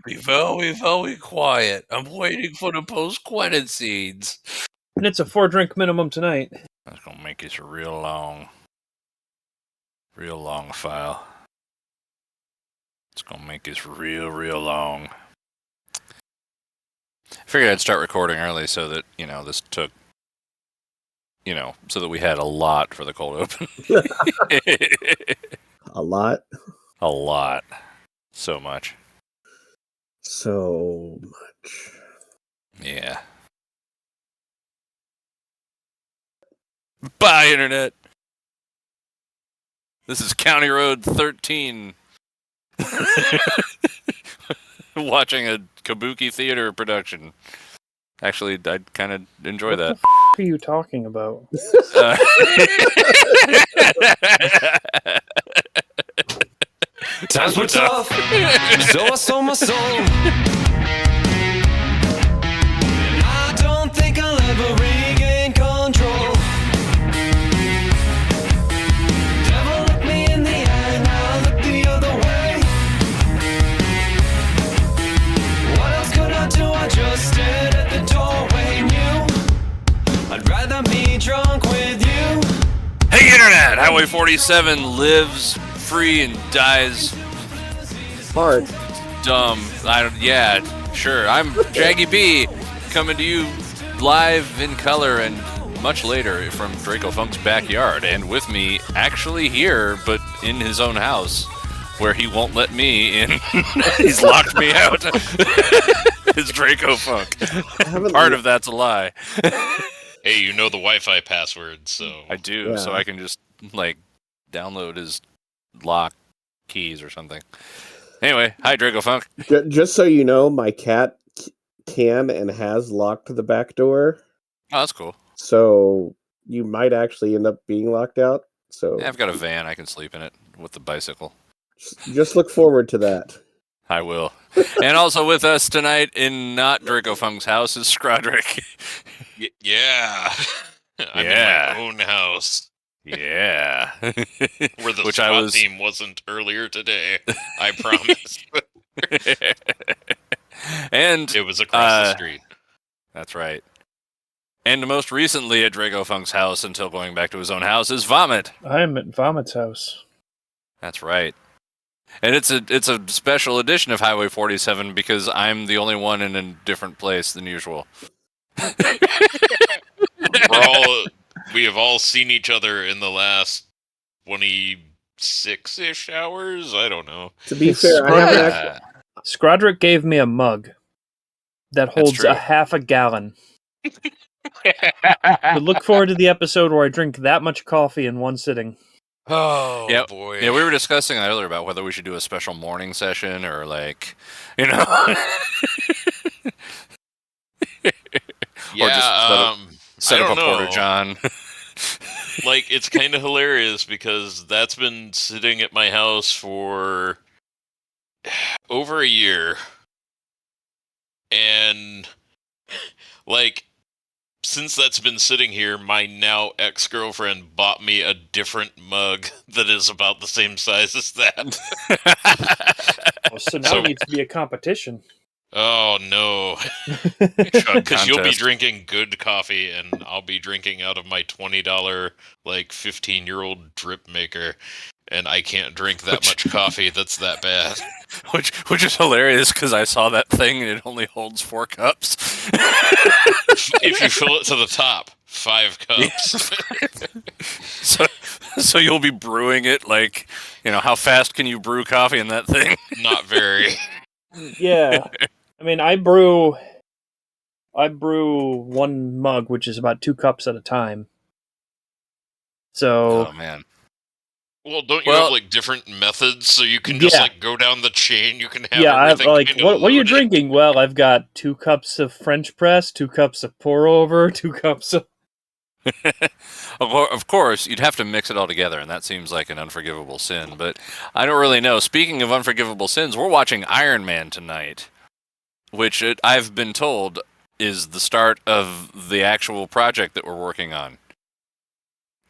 Be very, very quiet. I'm waiting for the post-credit scenes. And it's a 4-drink minimum tonight. That's gonna make this a real long file. It's gonna make this real long. I figured I'd start recording early so that, this took, so that we had a lot for the cold open. A lot? A lot. So much. So much. Yeah. Bye, Internet. This is County Road 13. Watching a kabuki theater production. Actually, I'd kind of enjoy that. What are you talking about? Times were tough, so I sold my soul. And I don't think I'll ever regain control. Devil looked me in the eye, now I look the other way. What else could I do? I just stared at the doorway, knew I'd rather be drunk with you. Hey, Internet! Highway 47 lives free and dies Hard. dumb. Yeah, sure. I'm Jaggy B, coming to you live in color and much later from Draco Funk's backyard, and with me actually here, but in his own house, where he won't let me in. He's locked me out. It's Draco Funk. Part of that's a lie. Hey, you know the Wi-Fi password, so... I do, Yeah. so I can just, download his lock keys or something. Anyway, hi, Draco Funk. Just so you know, my cat can and has locked the back door. Oh, that's cool. So you might actually end up being locked out. So Yeah, I've got a van. I can sleep in it with the bicycle. just look forward to that. I will. And also with us tonight in not Draco Funk's house is Scrodrick. Yeah. I'm Yeah. in my own house. Yeah. Where the Which SWAT team wasn't earlier today. I promise. And It was across the street. That's right. And most recently at Draco Funk's house until going back to his own house is Vomit. I'm at Vomit's house. That's right. And it's a special edition of Highway 47 because I'm the only one in a different place than usual. We have all seen each other in the last 26-ish hours? I don't know. To be fair, I haven't actually, Scrodrick gave me a mug that holds true. a half a gallon. So look forward to the episode where I drink that much coffee in one sitting. Oh, Yep. boy. Yeah, we were discussing that earlier about whether we should do a special morning session or Yeah, or just set up a know. porta-john. It's kind of hilarious because that's been sitting at my house for over a year. And, since that's been sitting here, my now ex-girlfriend bought me a different mug that is about the same size as that. So now it needs to be a competition. Oh, no. Because you'll be drinking good coffee, and I'll be drinking out of my $20, 15-year-old drip maker, and I can't drink that much coffee that's that bad. Which is hilarious because I saw that thing and it only holds 4 cups. If you fill it to the top, 5 cups. So you'll be brewing it how fast can you brew coffee in that thing? Not very. Yeah. I mean, I brew 1 mug, which is about 2 cups at a time. So, Oh man. Well, don't you have different methods so you can just go down the chain? You can have everything what are you drinking? Well, I've got 2 cups of French press, 2 cups of pour over, 2 cups of... Of course, you'd have to mix it all together, and that seems like an unforgivable sin, but I don't really know. Speaking of unforgivable sins, we're watching Iron Man tonight, which I've been told is the start of the actual project that we're working on.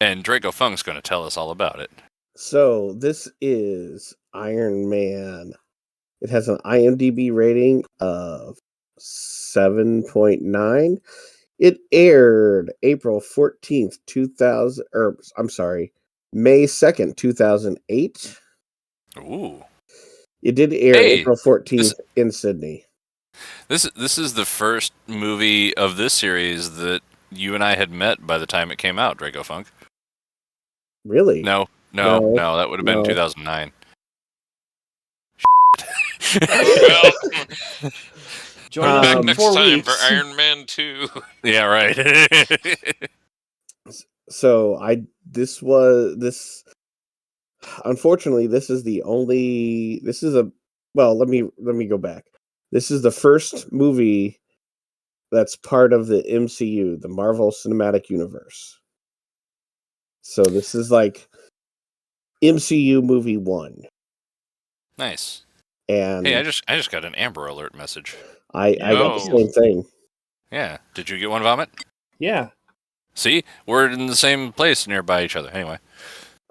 And Draco Funk's going to tell us all about it. So this is Iron Man. It has an IMDb rating of 7.9. It aired April 14th, 2000, or I'm sorry, May 2nd, 2008. Ooh. It did air Hey, April 14th in Sydney. This is the first movie of this series that you and I had met by the time it came out, Draco Funk. Really? No, No, that would have been no. 2009. Well, Join us back in next 4 time weeks. for Iron Man 2. Yeah, right. So unfortunately, this is the only. Well, let me go back. This is the first movie that's part of the MCU, the Marvel Cinematic Universe. So this is like MCU movie 1. Nice. And Hey, I just got an Amber Alert message. I got the Yo. same thing. Yeah. Did you get one, Vomit? Yeah. See, we're in the same place nearby each other. Anyway.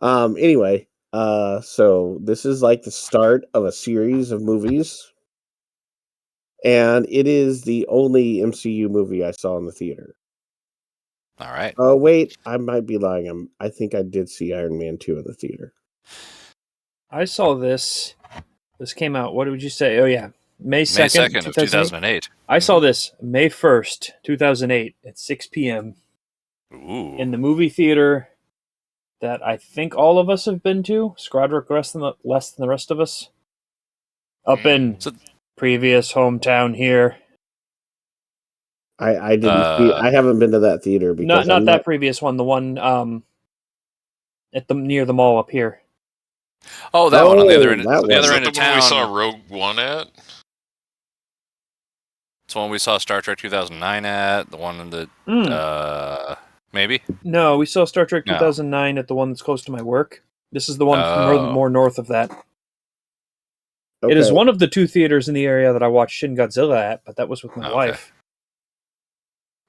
Anyway, so this is like the start of a series of movies. And it is the only MCU movie I saw in the theater. All right. Oh, wait, I might be lying. I think I did see Iron Man 2 in the theater. I saw this. This came out, what would you say? Oh, yeah. May 2nd, May 2nd of 2008. 2008. I saw this May 1st, 2008 at 6 p.m. Ooh. in the movie theater that I think all of us have been to. Scrodrick less than the rest of us. Up in So- previous hometown here. I didn't see. I haven't been to that theater because Not that previous one, the one at the near the mall up here. Oh, that one on the other end. that The one. other Is end that of the one town. we saw Rogue One at? It's the one we saw Star Trek 2009 at. The one in the maybe. No, we saw Star Trek No. 2009 at the one that's close to my work. This is the one Oh. more north of that. Okay. It is one of the 2 theaters in the area that I watched Shin Godzilla at, but that was with my Okay. wife.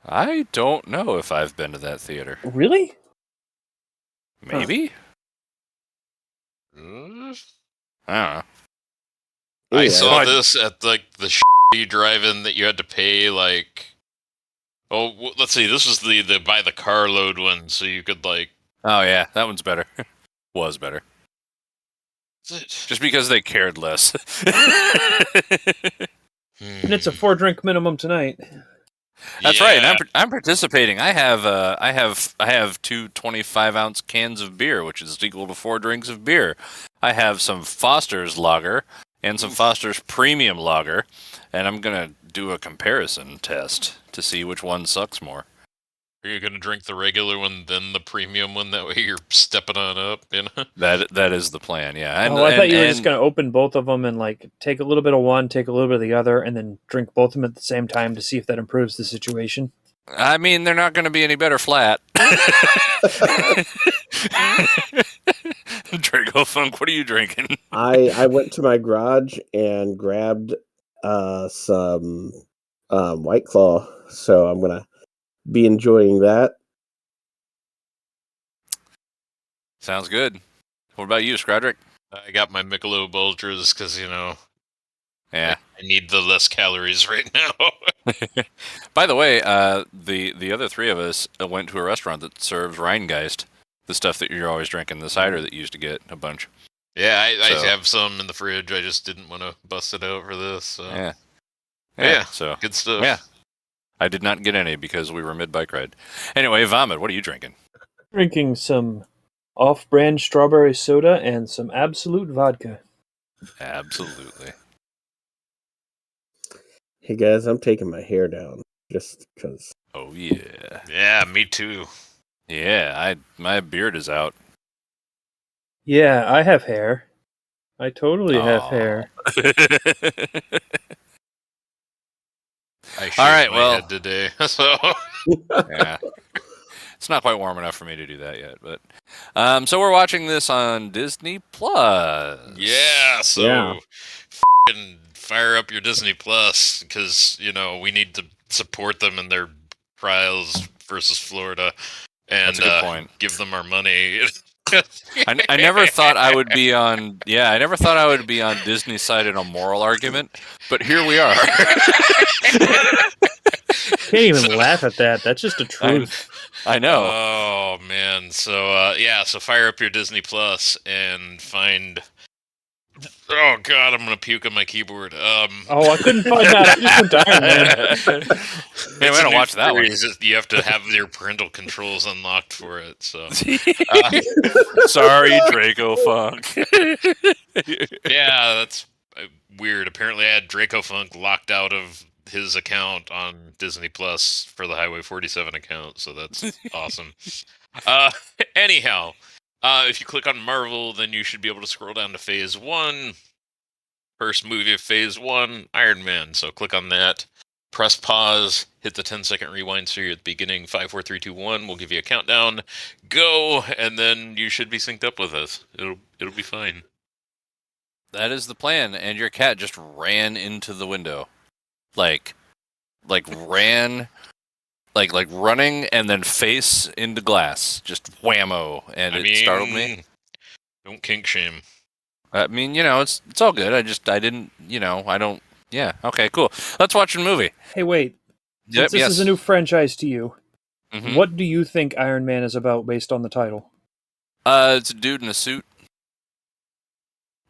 I don't know if I've been to that theater. Really? Maybe. Uh, I don't know. I Anyway. saw this at like the shitty drive-in that you had to pay like. Oh, let's see. This was the by the carload one, so you could like. Oh yeah, that one's better. Was better. Is it? Just because they cared less. And it's a 4-drink minimum tonight. That's right. Yeah. And I'm participating. I have 2 25-ounce cans of beer, which is equal to 4 drinks of beer. I have some Foster's lager and some Foster's premium lager, and I'm gonna do a comparison test to see which one sucks more. Are you gonna drink the regular one, then the premium one? That way you're stepping on up, you know. That is the plan. Yeah. And, I thought you were and- just going to open both of them and like take a little bit of one, take a little bit of the other, and then drink both of them at the same time to see if that improves the situation. I mean, they're not going to be any better flat. Draco Funk, what are you drinking? I went to my garage and grabbed some White Claw, so I'm gonna be enjoying that. Sounds good. What about you, Scrodrick? I got my Michelob Ultras because Yeah. I need the less calories right now. By the way, the other 3 of us went to a restaurant that serves Rheingeist, the stuff that you're always drinking, the cider that you used to get a bunch. Yeah, I So- have some in the fridge. I just didn't want to bust it out for this. So. Yeah. Yeah. So Good stuff. yeah, I did not get any because we were mid bike ride. Anyway, Vomit, what are you drinking? Drinking some off-brand strawberry soda and some Absolute vodka. Absolutely. Hey guys, I'm taking my hair down just because. Oh yeah. Yeah, me too. Yeah, my beard is out. Yeah, I have hair. I totally have Aw. hair. I shaved right, my well- head today. So Yeah. It's not quite warm enough for me to do that yet, but so we're watching this on Disney Plus. yeah, so Yeah. f***ing fire up your Disney Plus because we need to support them in their trials versus Florida, and That's a good point. give them our money. I never thought I would be on. Yeah, I never thought I would be on Disney's side in a moral argument, but here we are. Can't even laugh at that. That's just the truth. I know. Oh man. So so fire up your Disney Plus and find. Oh god, I'm gonna puke on my keyboard. Oh, I couldn't find that. I just went to Iron Man. Hey, we gotta watch that one. You have to have your parental controls unlocked for it. So Sorry, Draco Funk. yeah, that's weird. Apparently, I had Draco Funk locked out of his account on Disney Plus for the Highway 47 account, so that's awesome. Anyhow, if you click on Marvel, then you should be able to scroll down to Phase 1. First movie of Phase 1, Iron Man. So click on that, press pause, hit the 10-second rewind so you're at the beginning. 5, 4, 3, 2, 1. We'll give you a countdown. Go, and then you should be synced up with us. It'll be fine. That is the plan, and your cat just ran into the window. Like ran, like running and then face into glass. Just whammo, and it startled me. Don't kink shame. I mean, it's all good. I didn't, I don't. Yeah. Okay. Cool. Let's watch a movie. Hey, wait. Yep. Since this is a new franchise to you, Mhm. what do you think Iron Man is about based on the title? It's a dude in a suit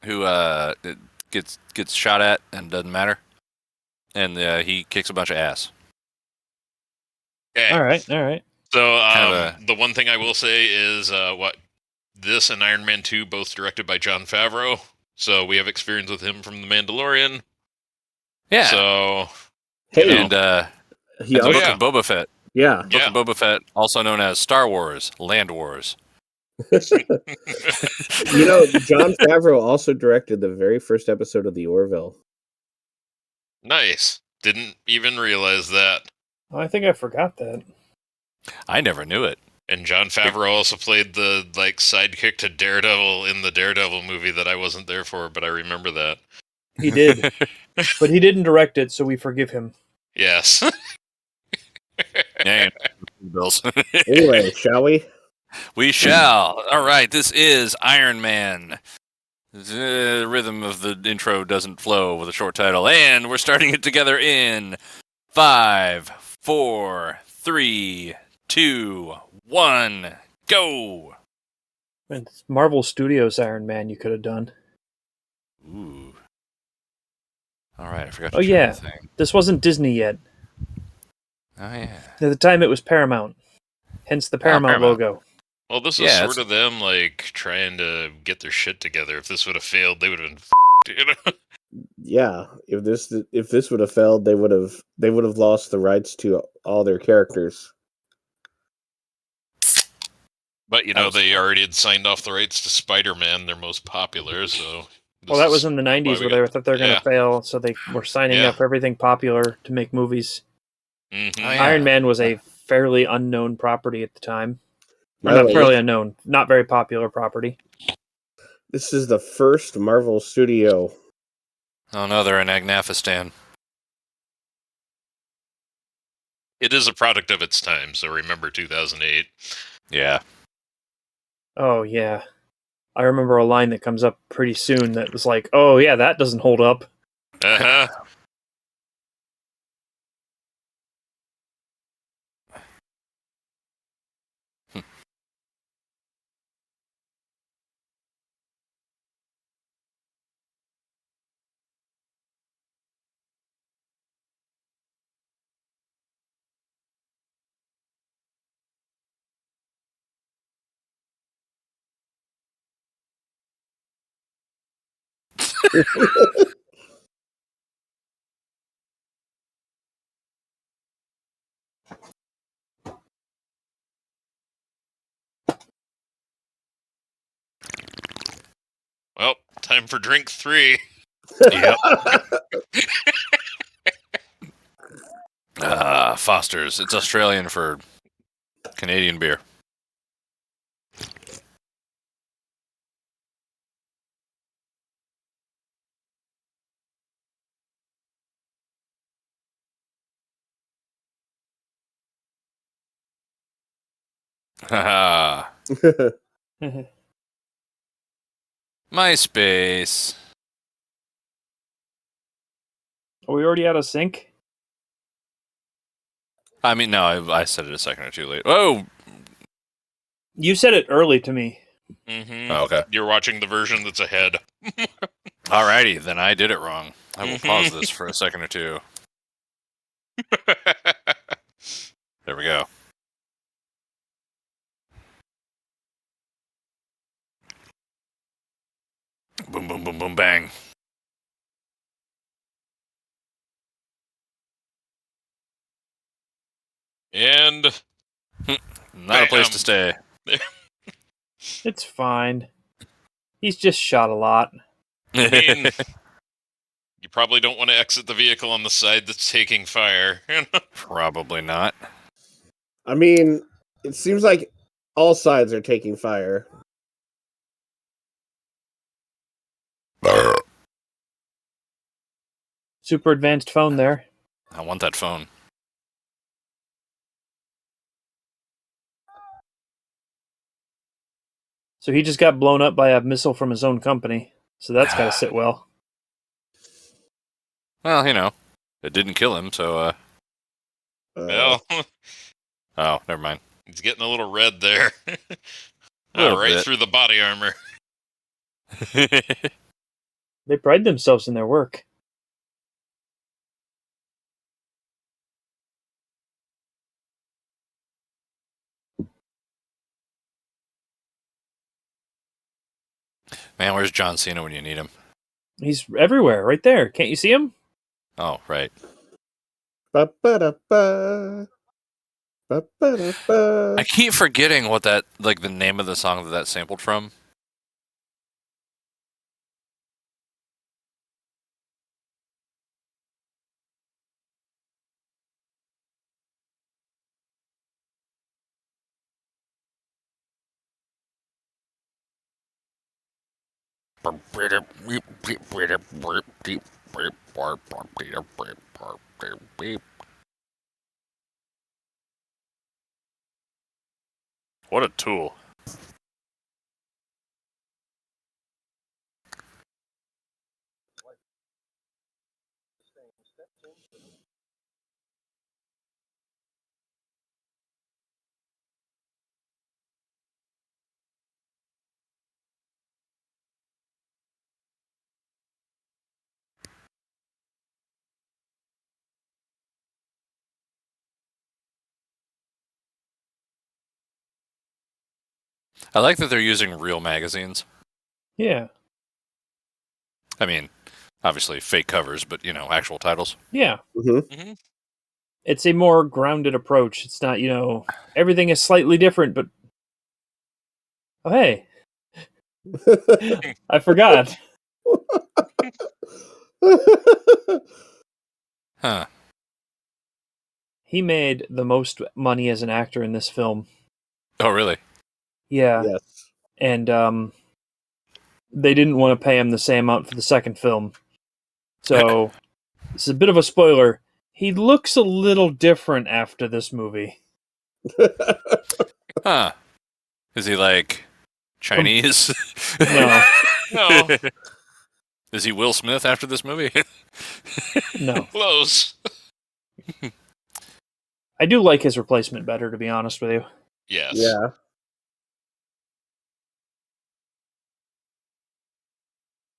who gets shot at and doesn't matter, and he kicks a bunch of ass. Okay. All right. So Kind of the one thing I will say is this and Iron Man 2 both directed by Jon Favreau. So we have experience with him from The Mandalorian. Yeah. So Hey, and the he Book also, of Boba Fett. yeah. Book of Boba Fett, also known as Star Wars, Land Wars. Jon Favreau also directed the very first episode of The Orville. Nice. Didn't even realize that. Oh, I think I forgot that. I never knew it. And Jon Favreau also played the sidekick to Daredevil in the Daredevil movie that I wasn't there for, but I remember that. He did, but he didn't direct it, so we forgive him. Yes. Yeah, Bills. Anyway, shall we? We shall. All right, this is Iron Man. The rhythm of the intro doesn't flow with a short title, and we're starting it together in 5, 4, 3, 2, 1, go! It's Marvel Studios Iron Man you could have done. Ooh. All right, I forgot to Oh, change yeah. the thing. This wasn't Disney yet. Oh, yeah. At the time, it was Paramount. Hence the Paramount Paramount. logo. Well, this Yeah, is it's- sort of them trying to get their shit together. If this would have failed, they would have been Yeah. If this would have failed, they would have lost the rights to all their characters. But they already had signed off the rights to Spider-Man, their most popular, so Well, that was in the 90s where they thought they were going to Yeah. fail, so they were signing Yeah. up everything popular to make movies. Mm-hmm. Oh, yeah. Iron Man was a fairly unknown property at the time. Or By the not way, fairly unknown, not very popular property. This is the first Marvel studio. Oh, no, they're in Agnafistan. It is a product of its time, so remember 2008. Yeah. Oh, yeah. I remember a line that comes up pretty soon that was like, oh, yeah, that doesn't hold up. Uh-huh. Well, time for drink 3. Yep. Foster's. It's Australian for Canadian beer. Haha. MySpace. Are we already out of sync? I mean, no, I said it a second or two late. Oh, You said it early to me. Mm-hmm. oh okay. You're watching the version that's ahead. Alrighty, then I did it wrong. I will Mhm. pause this for a second or two. There we go. Boom, boom, boom, boom, bang. And Not a place bam. to stay. It's fine. He's just shot a lot. I mean, you probably don't want to exit the vehicle on the side that's taking fire. Probably not. I mean, it seems like all sides are taking fire. Super advanced phone there. I want that phone. So he just got blown up by a missile from his own company. So that's got to sit well. Well, you know, it didn't kill him, so, Well, oh, never mind. he's getting a little red there. Little Right bit. through the body armor. They pride themselves in their work. Man, where's John Cena when you need him? He's everywhere, right there. Can't you see him? Oh, right. Ba-ba-da-ba. Ba-ba-da-ba. I keep forgetting what that, like, the name of the song that sampled from. What a tool. I like that they're using real magazines. Yeah. I mean, obviously fake covers, but, you know, actual titles. Yeah. Mhm. It's a more grounded approach. It's not, everything is slightly different, but. Oh, hey. I forgot. Huh. He made the most money as an actor in this film. Oh, really? Yeah. Yes. And they didn't want to pay him the same amount for the second film. So, it's a bit of a spoiler. He looks a little different after this movie. Huh. Is he, like, Chinese? No. No, Is he Will Smith after this movie? No. close. I do like his replacement better, to be honest with you. Yes. Yeah.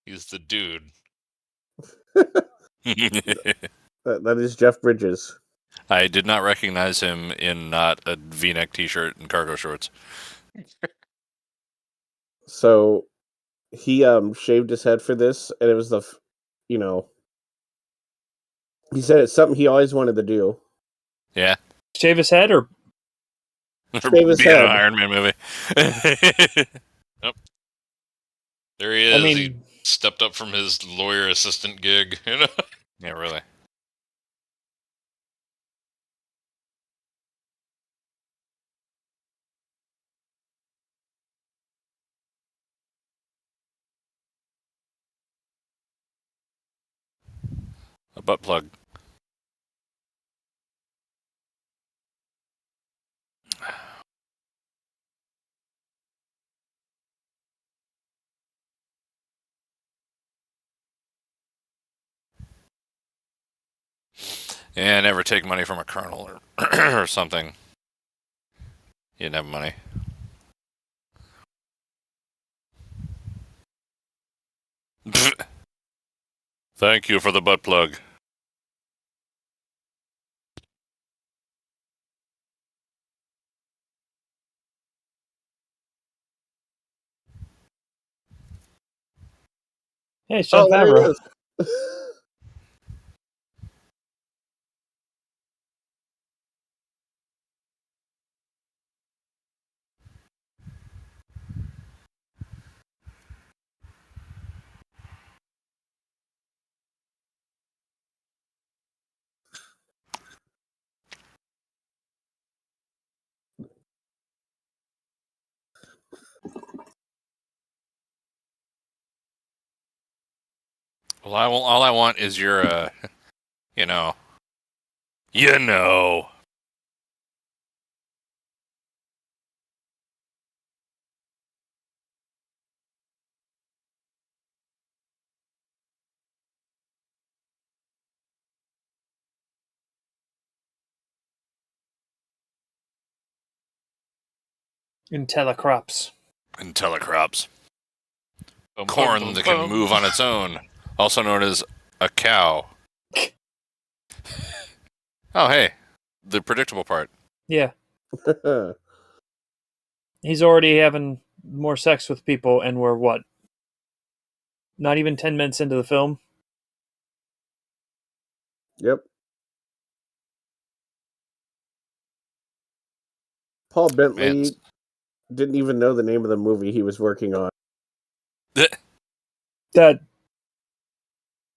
He's the dude. That is Jeff Bridges. I did not recognize him in not a V-neck T-shirt and cargo shorts. So he shaved his head for this, and it was he said it's something he always wanted to do. Yeah. Shave his head or Shave his Be in head. an Iron Man movie. There he is. I mean, He stepped up from his lawyer assistant gig. You know? Yeah, really. A butt plug. Yeah, never take money from a colonel or, or something. You didn't have money. Thank you for the butt plug. Hey, it's Jon there Favreau. it is. Well, all I want is your, you know. You know. Intellicrops. And telecrops. Bum, Corn bum, bum, that can bum. move on its own. Also known as a cow. Oh, hey. The predictable part. Yeah. He's already having more sex with people, and we're what? Not even 10 minutes into the film? Yep. Paul Bentley Man. didn't even know the name of the movie he was working on. That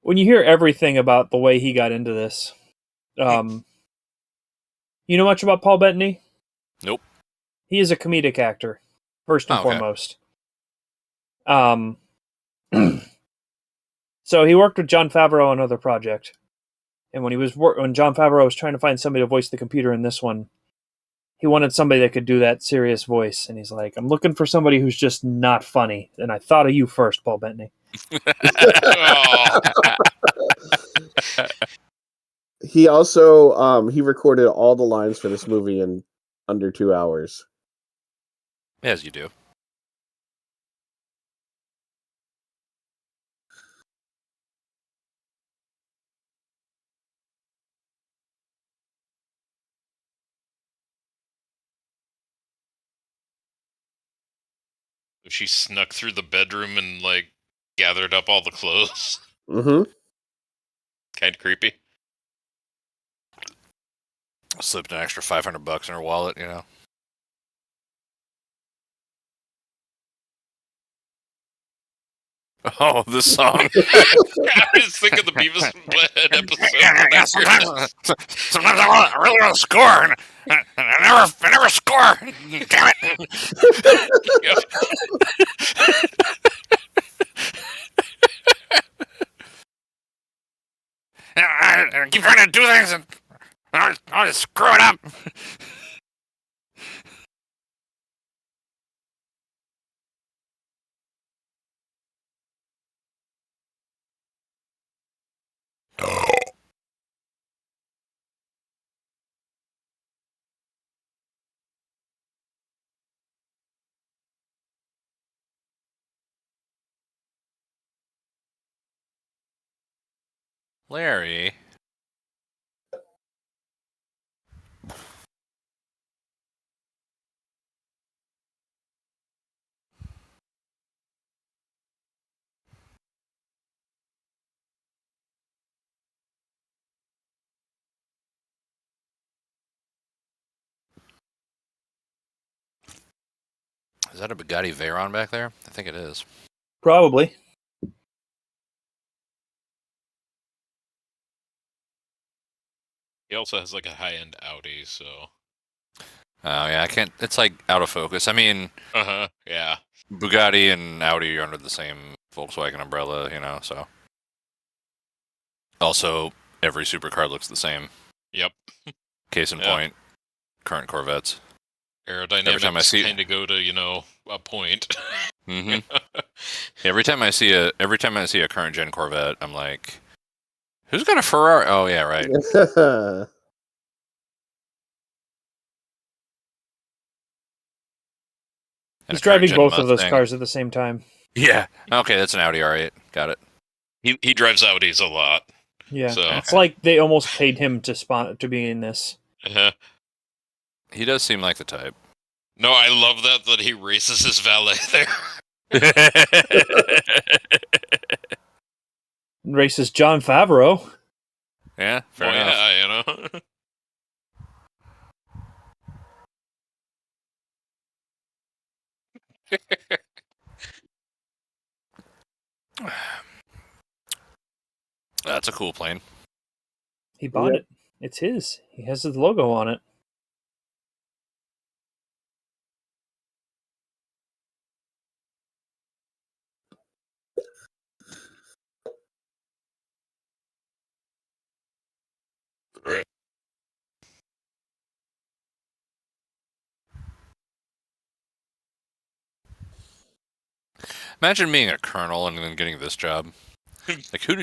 when you hear everything about the way he got into this, you know much about Paul Bettany? Nope. He is a comedic actor, first and Oh, okay. foremost. So he worked with Jon Favreau on another project, and when Jon Favreau was trying to find somebody to voice the computer in this one, he wanted somebody that could do that serious voice, and he's like, "I'm looking for somebody who's just not funny." And I thought of you first, Paul Bettany. Oh, He also he recorded all the lines for this movie in under 2 hours. As you do. she snuck through the bedroom and like gathered up all the clothes. Mm-hmm. Kind of creepy. Slipped an extra $500 in her wallet, you know. Oh, this song. I was thinking the Beavis and Butthead episode. Sometimes I really want to score, and I never score. Damn it! I keep trying to do things, and I just screw it up. Larry. Is that a Bugatti Veyron back there? I think it is. Probably. He also has like a high-end Audi, so. Oh, yeah, I can't. It's like out of focus. I mean, Yeah. Bugatti and Audi are under the same Volkswagen umbrella, you know, so. Also, every supercar looks the same. Yep. Case in point, current Corvettes. Aerodynamics kind of go to a point. Mm-hmm. Every time I see a current gen Corvette, I'm like, Who's got a Ferrari? Oh, yeah, right. And He's a current driving gen both of those Mustang. cars at the same time. Yeah. Okay, that's an Audi R8. Got it. He drives Audis a lot. Yeah, So it's like they almost paid him to be in this. He does seem like the type. No, I love that he races his valet there. Races Jon Favreau. Yeah, fair enough. Yeah, you know. That's a cool plane. He bought it. It's his. He has his logo on it. Imagine being a colonel and then getting this job. Like, who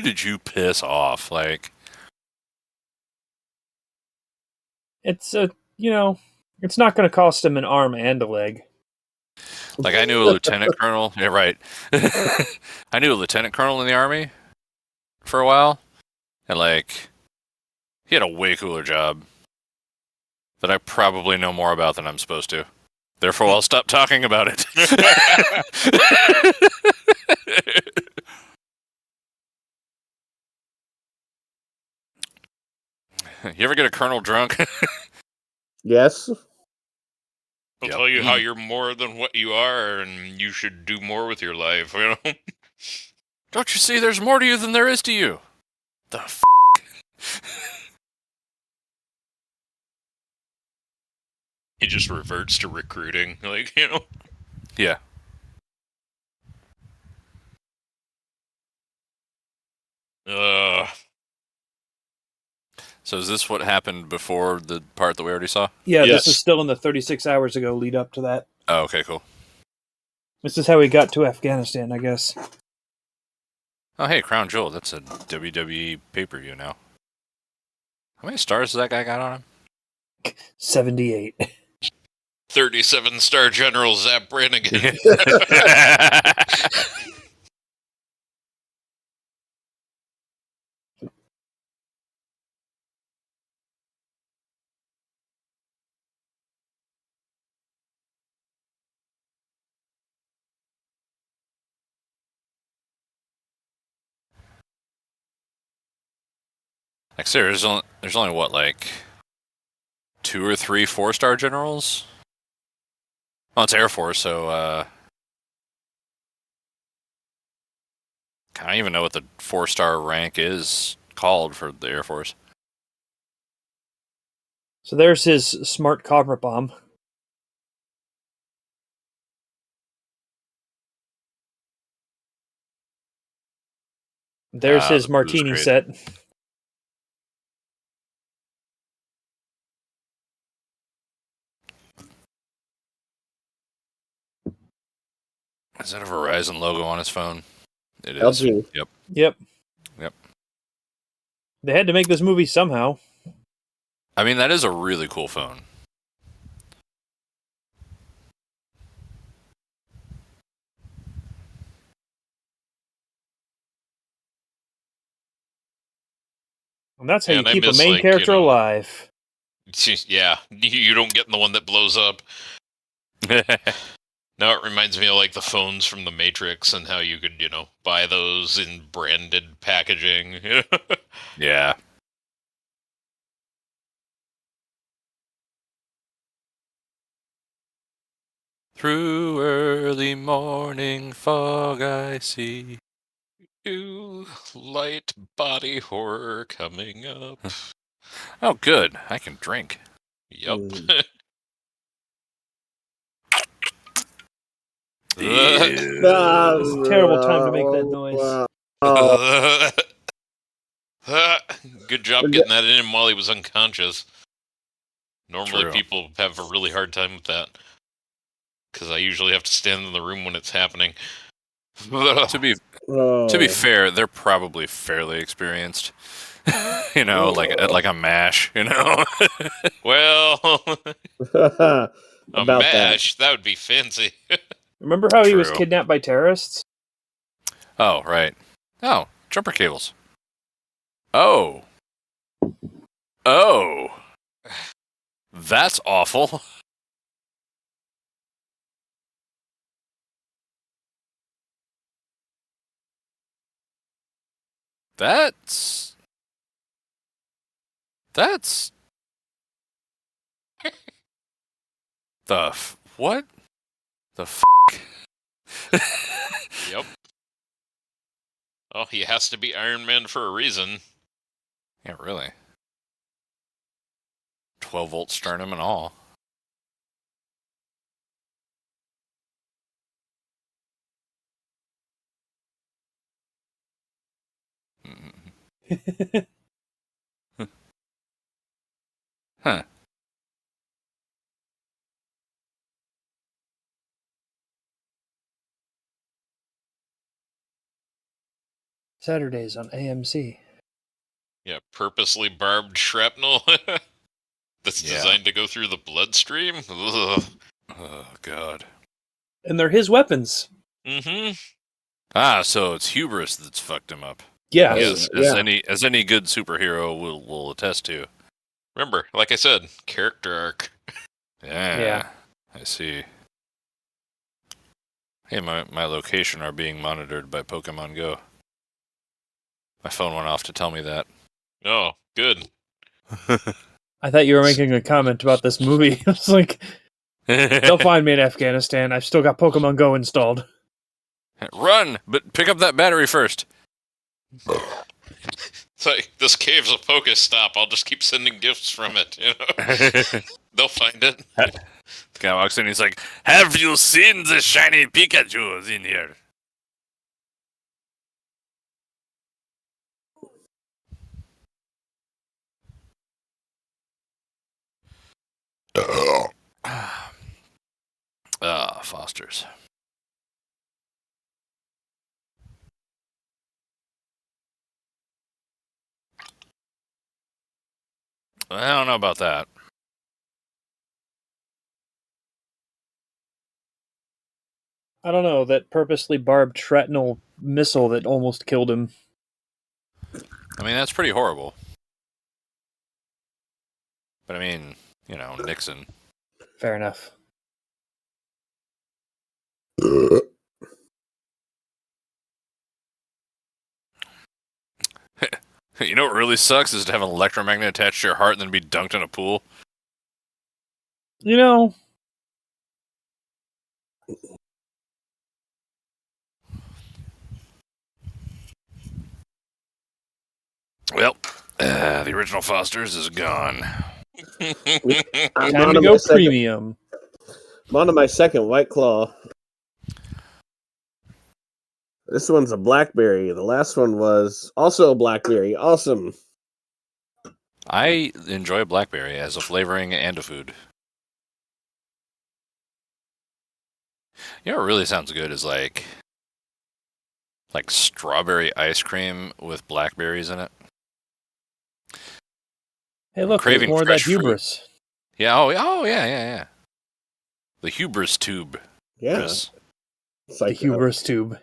did you piss off? Like, It's it's not going to cost him an arm and a leg. like I knew a lieutenant colonel. Yeah, right. I knew a lieutenant colonel in the army for a while, and like, he had a way cooler job that I probably know more about than I'm supposed to. Therefore, I'll stop talking about it. You ever get a colonel drunk? Yes. I'll Yep. tell you how you're more than what you are, and you should do more with your life. You know. Don't you see? There's more to you than there is to you. The f. He just reverts to recruiting, like, you know. Yeah. So is this what happened before the part that we already saw? Yeah, Yes. This is still in the 36 hours ago lead up to that. Oh, okay, cool. This is how he got to Afghanistan, I guess. Oh, hey, Crown Jewel. That's a WWE pay-per-view now. How many stars has that guy got on him? 78. 37-star General Zap Brannigan. Like, seriously, there's only what, like 2 or 3 4-star generals? Well, it's Air Force, so I don't even know what the 4-star rank is called for the Air Force. So there's his smart copper bomb. There's his The martini booze set. Is that a Verizon logo on his phone? It is. LG. Yep. Yep. Yep. They had to make this movie somehow. I mean, that is a really cool phone. And that's how And you I keep a miss, main like, character you know- alive. Yeah, you don't get in the one that blows up. Now it reminds me of like the phones from the Matrix and how you could, buy those in branded packaging. Yeah. Through early morning fog I see. New light body horror coming up. Oh, good. I can drink. Yep. This is a terrible time to make that noise. Good job getting that in while he was unconscious. Normally True. people have a really hard time with that. Because I usually have to stand in the room when it's happening. To Oh. To be fair, they're probably fairly experienced. Like a MASH, Well, a About mash, that would be fancy. Remember how he was True. kidnapped by terrorists? Oh, right. Oh, jumper cables. Oh. Oh. That's awful. That's what the Yep. Oh, he has to be Iron Man for a reason. Yeah, really. 12-volt sternum and all. Huh. Saturdays on AMC. Yeah, purposely barbed shrapnel. That's Yeah. designed to go through the bloodstream. Ugh. Oh, God. And they're his weapons. Mm-hmm. Ah, so it's hubris that's fucked him up. Yeah. Yes. As any good superhero will attest to. Remember, like I said, character arc. Yeah. I see. Hey, my location are being monitored by Pokemon Go. My phone went off to tell me that. Oh, good. I thought you were making a comment about this movie. I was like, they'll find me in Afghanistan. I've still got Pokemon Go installed. Run, but pick up that battery first. It's like, this cave's a Pokestop. I'll just keep sending gifts from it. They'll find it. Guy walks in, he's like, "Have you seen the shiny Pikachus in here?" Fosters. I don't know about that. I don't know, that purposely barbed shrapnel missile that almost killed him. I mean, that's pretty horrible. But I mean, Nixon. Fair enough. You know what really sucks is to have an electromagnet attached to your heart and then be dunked in a pool. You know, Well, the original Foster's is gone. I'm time on to my go second- premium. I'm on to my second White Claw. This one's a blackberry. The last one was also a blackberry. Awesome. I enjoy blackberry as a flavoring and a food. You know what really sounds good is like strawberry ice cream with blackberries in it. Hey, look, there's Craving more of that fresh fruit. hubris. Yeah, yeah. The hubris tube. Yeah. Hubris. It's The like hubris tube.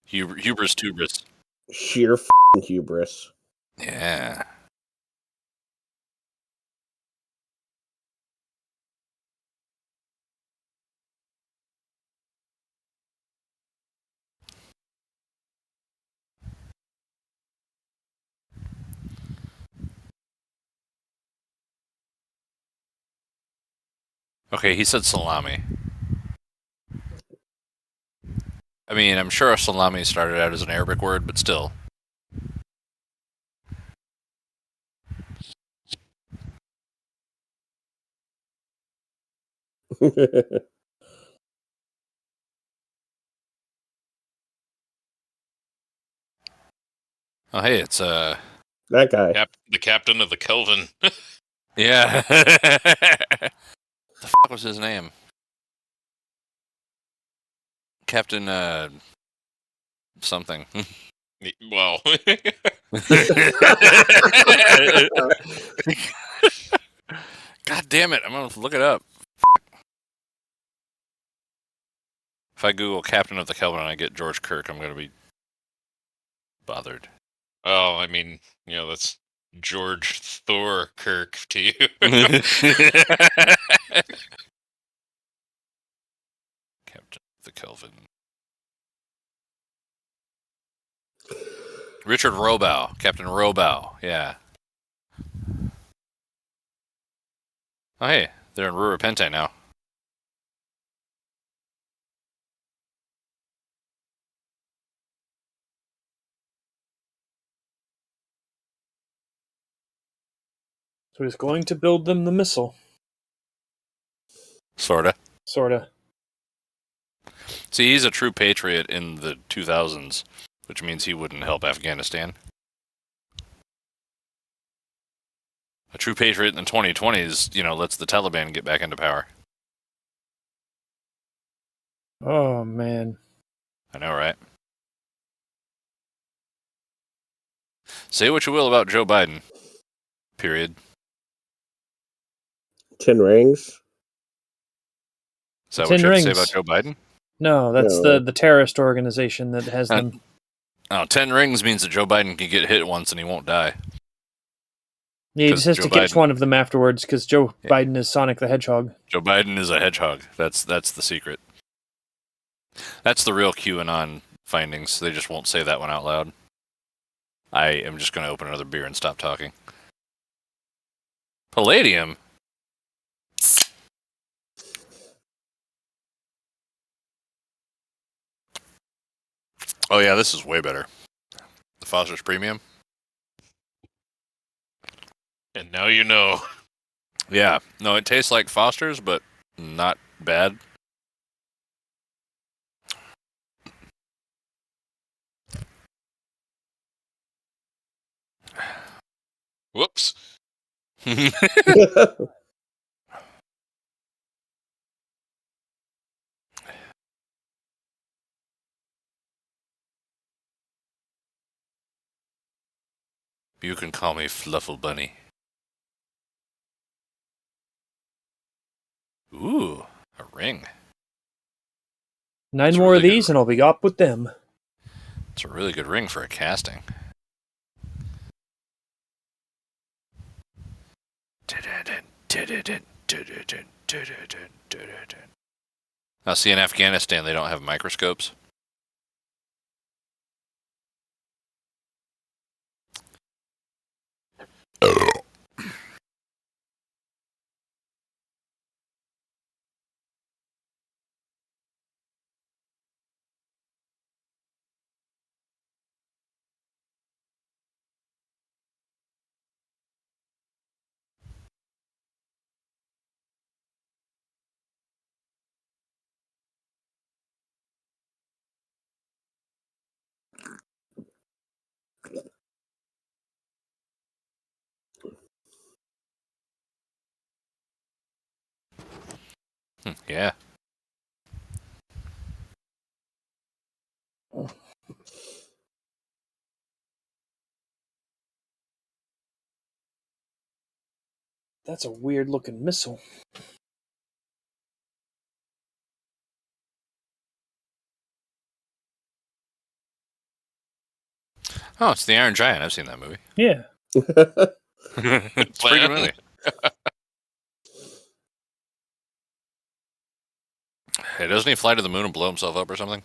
Hubris tubris. sheer f***ing hubris. Yeah. Okay, he said salami. I mean, I'm sure salami started out as an Arabic word, but still. Oh, hey, it's That guy. The captain of the Kelvin. yeah. The fuck was his name? Captain something. Well, God damn it! I'm gonna look it up. If I Google Captain of the Kelvin and I get George Kirk, I'm gonna be bothered. oh, I mean, that's George Thor Kirk to you. Captain of the Kelvin. Richard Robow. Captain Robow. Yeah. Oh, hey. They're in Rura Pente now. So he's going to build them the missile. Sorta. Sorta. See, he's a true patriot in the 2000s, which means he wouldn't help Afghanistan. A true patriot in the 2020s, lets the Taliban get back into power. Oh, man. I know, right? Say what you will about Joe Biden. Period. 10 Rings. Is that 10 what you have to say Rings. about Joe Biden? No, that's No. the terrorist organization that has them. Oh, 10 rings means that Joe Biden can get hit once and he won't die. Yeah, he just has Joe to catch Biden- one of them afterwards because Joe Biden is Sonic the Hedgehog. Joe Biden is a hedgehog. That's the secret. That's the real QAnon findings. They just won't say that one out loud. I am just going to open another beer and stop talking. Palladium? Oh yeah, this is way better. The Foster's Premium? And now you know. Yeah. No, it tastes like Foster's, but not bad. Whoops. You can call me Fluffle Bunny. Ooh, a ring. 9 It's more really of these good. and I'll be up with them. It's a really good ring for a casting. Now, see, in Afghanistan, they don't have microscopes. Yeah. That's a weird looking missile. Oh, it's the Iron Giant. I've seen that movie. Yeah. It's a pretty good movie. Hey, doesn't he fly to the moon and blow himself up or something?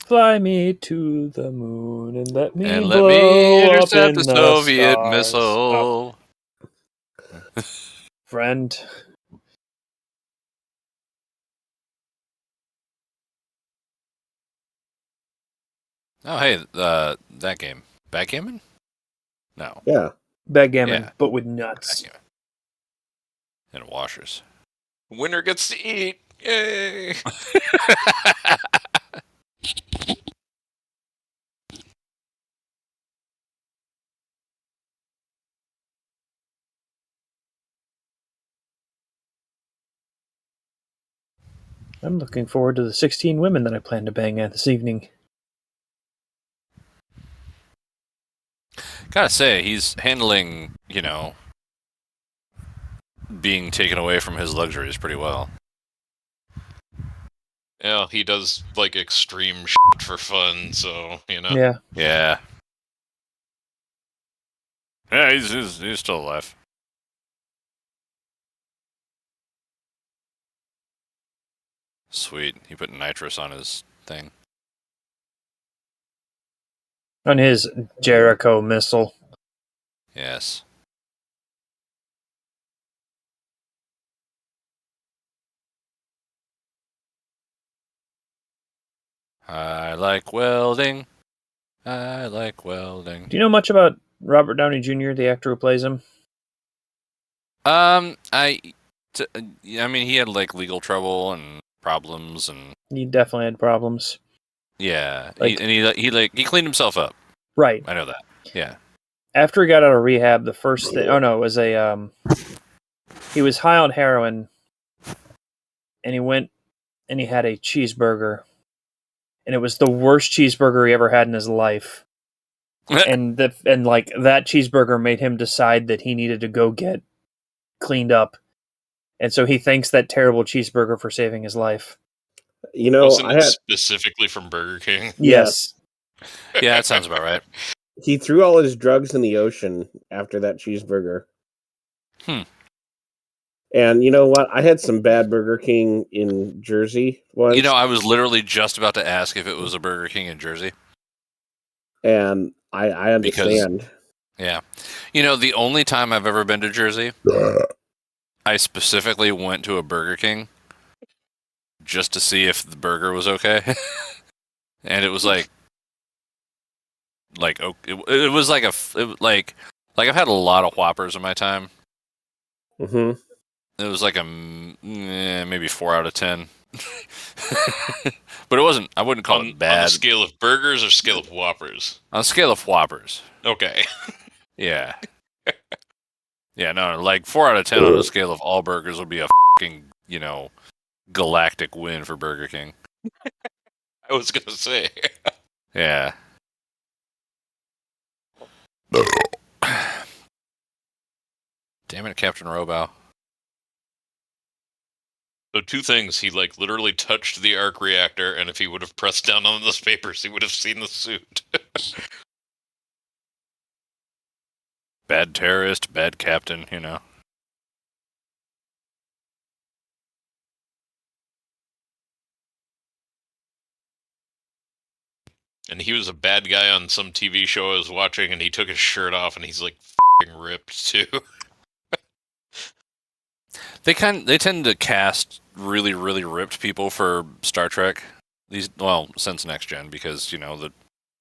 Fly me to the moon and let me And blow let me up intercept in the the Soviet stars. missile. Oh, friend. Oh, hey, that game. Backgammon? No. Yeah. Backgammon, Yeah. but with nuts. Backgammon. And washers. Winner gets to eat. Yay! I'm looking forward to the 16 women that I plan to bang at this evening. Gotta say, he's handling, being taken away from his luxuries pretty well. Yeah, he does like extreme shit for fun, so Yeah. Yeah. Yeah, he's still alive. Sweet. He put nitrous on his thing. On his Jericho missile. Yes. I like welding. I like welding. Do you know much about Robert Downey Jr., the actor who plays him? I mean, he had like legal trouble and problems, and He definitely had problems. yeah, Like- he cleaned himself up. Right. I know that. Yeah. After he got out of rehab, the first thing... Oh, no, it was he was high on heroin, and he went and he had a cheeseburger, and it was the worst cheeseburger he ever had in his life. and that cheeseburger made him decide that he needed to go get cleaned up, and so he thanks that terrible cheeseburger for saving his life. wasn't it specifically from Burger King? Yes. Yeah, that sounds about right. He threw all his drugs in the ocean after that cheeseburger. And you know what? I had some bad Burger King in Jersey once. I was literally just about to ask if it was a Burger King in Jersey. And I understand. Yeah. The only time I've ever been to Jersey, I specifically went to a Burger King just to see if the burger was okay. And it was it was like I've had a lot of Whoppers in my time. Mm-hmm. It was like maybe 4 out of 10. But it wasn't. I wouldn't call it bad. On a scale of burgers or scale of Whoppers? On a scale of Whoppers. Okay. Yeah. Yeah, no, like 4 out of 10 on a scale of all burgers would be a fucking, galactic win for Burger King. I was gonna say. Yeah. Damn it, Captain Robow. So 2 things. He literally touched the arc reactor, and if he would have pressed down on those papers, he would have seen the suit. Bad terrorist, bad captain, And he was a bad guy on some TV show I was watching, and he took his shirt off, and he's f***ing ripped too. They tend to cast really, really ripped people for Star Trek. Since Next Gen, because the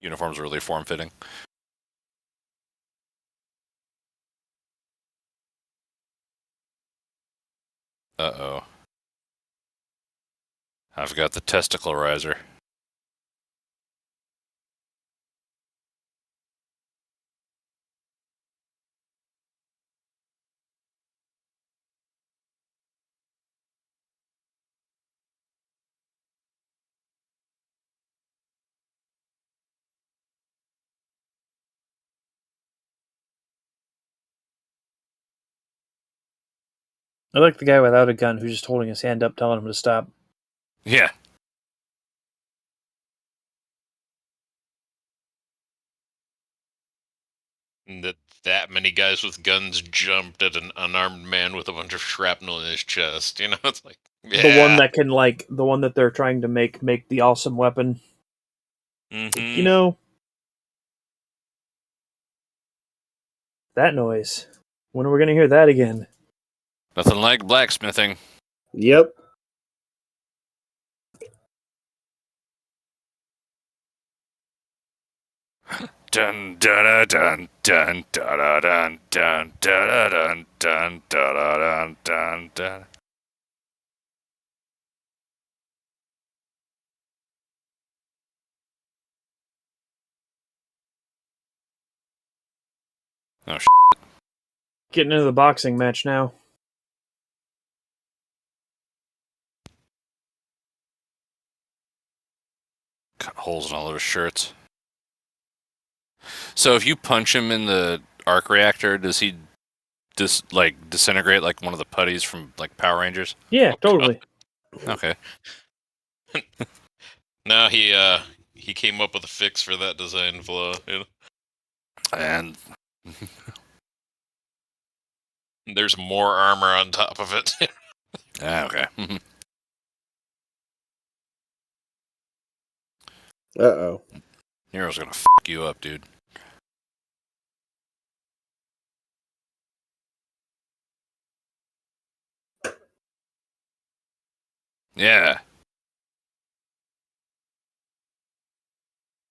uniforms are really form fitting. Uh-oh. I've got the testicle riser. I like the guy without a gun who's just holding his hand up telling him to stop. Yeah. And that many guys with guns jumped at an unarmed man with a bunch of shrapnel in his chest. It's like, yeah. The one that they're trying to make the awesome weapon. Mm-hmm. That noise. When are we going to hear that again? Nothing like blacksmithing. Yep. Dun dun dun dun dun dun dun dun dun dun dun dun dun. Oh, Getting into the boxing match now. cut holes in all of his shirts. So if you punch him in the arc reactor, does he disintegrate like one of the putties from like Power Rangers? Yeah, totally. Okay. Now he came up with a fix for that design flaw. You know? And There's more armor on top of it. okay. Uh-oh. Nero's gonna you up, dude. Yeah.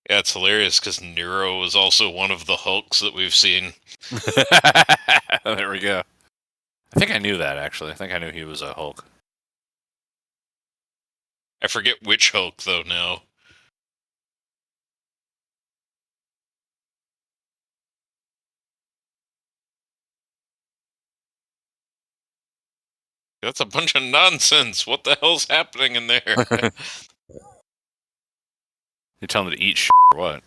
Yeah, it's hilarious because Nero was also one of the Hulks that we've seen. There we go. I think I knew that, actually. I think I knew he was a Hulk. I forget which Hulk, though, now. That's a bunch of nonsense. What the hell's happening in there? You tell him to eat or what?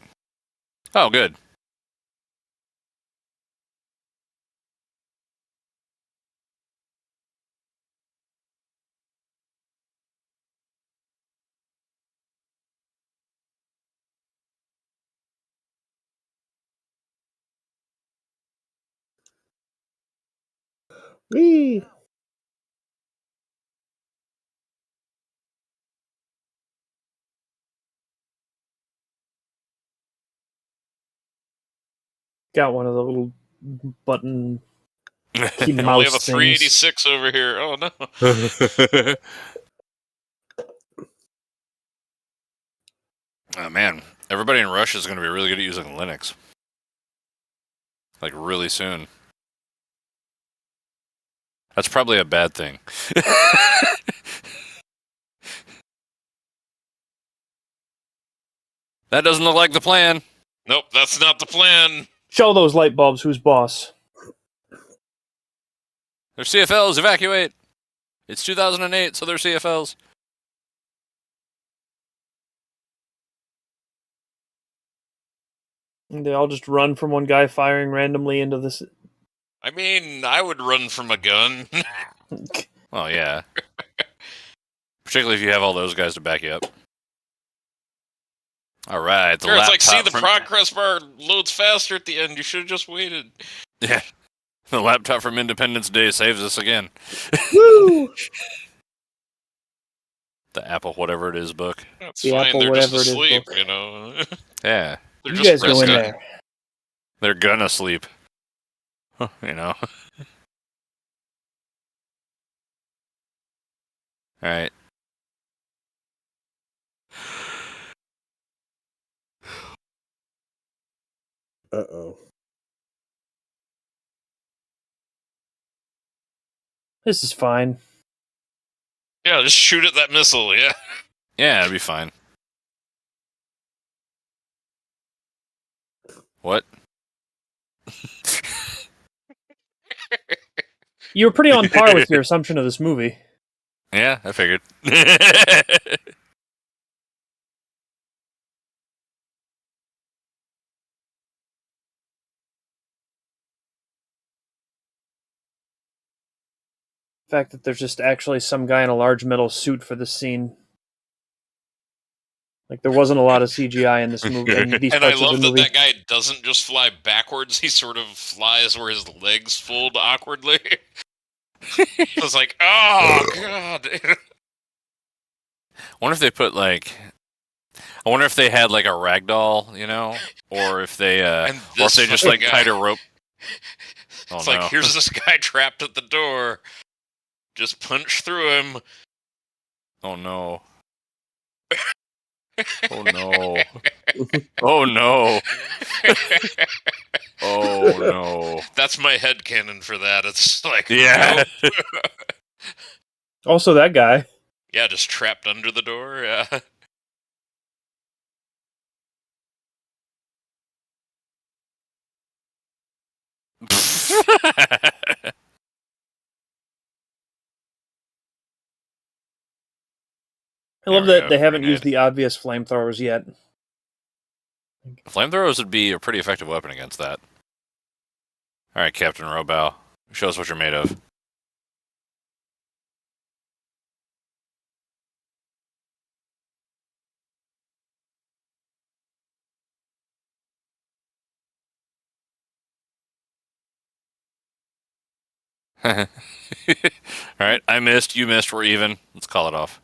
Oh, good. Whee! Got one of the little button key And we mouse have a things. 386 over here. Oh, no. Oh, man. Everybody in Russia is going to be really good at using Linux. Like, really soon. That's probably a bad thing. That doesn't look like the plan. Nope, that's not the plan. Show those light bulbs who's boss. They're CFLs, evacuate. It's 2008, so they're CFLs. And they all just run from one guy firing randomly into this. I mean, I would run from a gun. Oh, yeah. Particularly if you have all those guys to back you up. All right. Sure, it's like, see, the progress bar loads faster at the end. You should have just waited. Yeah. The laptop from Independence Day saves us again. Woo! The Apple whatever it is book. That's The fine. Apple They're just whatever it is asleep, book. you know. Yeah. They're You just guys go in resting. there. They're gonna sleep. You know? Alright. Uh-oh. This is fine. Yeah, just shoot at that missile, yeah. Yeah, it'd be fine. What? You were pretty on par with your assumption of this movie. Yeah, I figured. The fact that there's just actually some guy in a large metal suit for this scene. Like, there wasn't a lot of CGI in this movie. In these And I parts of love the that movie. that guy doesn't just fly backwards, he sort of flies where his legs fold awkwardly. It's like, oh, God. I wonder if they put like. I wonder if they had like a ragdoll, you know, or if they, or if they just like tied a rope. Oh, It's no. like, here's this guy trapped at the door. Just punch through him. Oh no. Oh no. Oh no. Oh no. That's my headcanon for that. It's like, Yeah. nope. Also, that guy. Yeah, just trapped under the door. Yeah. I love There we that go. they haven't Grenade. used the obvious flamethrowers yet. Flamethrowers would be a pretty effective weapon against that. All right, Captain Robow, show us what you're made of. All right, I missed, you missed, we're even. Let's call it off.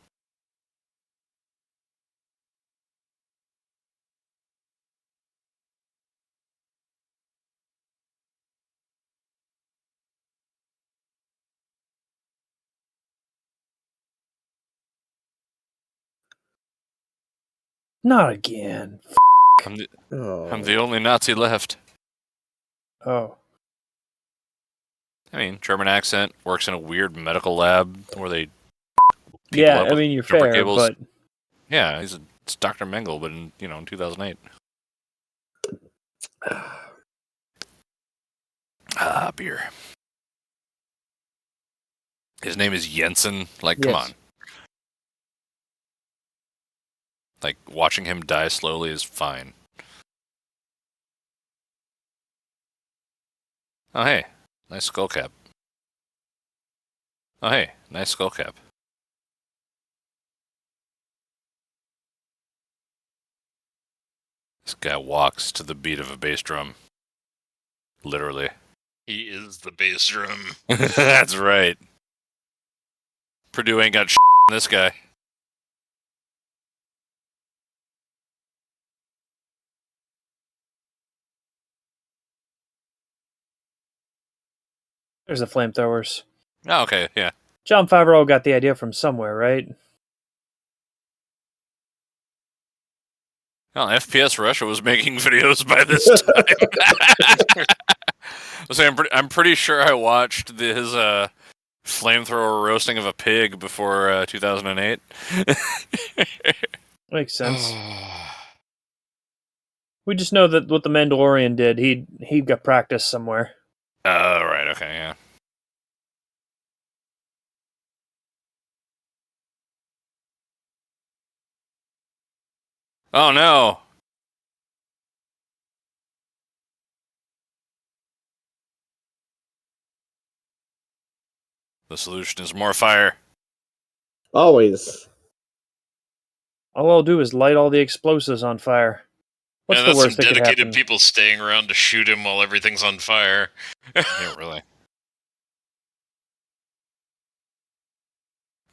Not again. I'm Oh. the only Nazi left. Oh. I mean, German accent, works in a weird medical lab where they people Yeah, up I with mean, you're jumper fair, cables. but Yeah, it's Dr. Mengele, but in 2008. Ah, beer. His name is Jensen. Like, come yes. on. Like, watching him die slowly is fine. Oh, hey. Nice skull cap. Oh, hey. Nice skull cap. This guy walks to the beat of a bass drum. Literally. He is the bass drum. That's right. Purdue ain't got on this guy. There's the flamethrowers. Oh, okay, yeah. Jon Favreau got the idea from somewhere, right? Well, FPS Russia was making videos by this time. So I'm pretty sure I watched his flamethrower roasting of a pig before 2008. Makes sense. We just know that what the Mandalorian did, he got practice somewhere. Oh, right, okay, yeah. Oh, no. The solution is more fire. Always. All I'll do is light all the explosives on fire. What's And the that's worst some that could dedicated happen? people staying around to shoot him while everything's on fire. Yeah, really.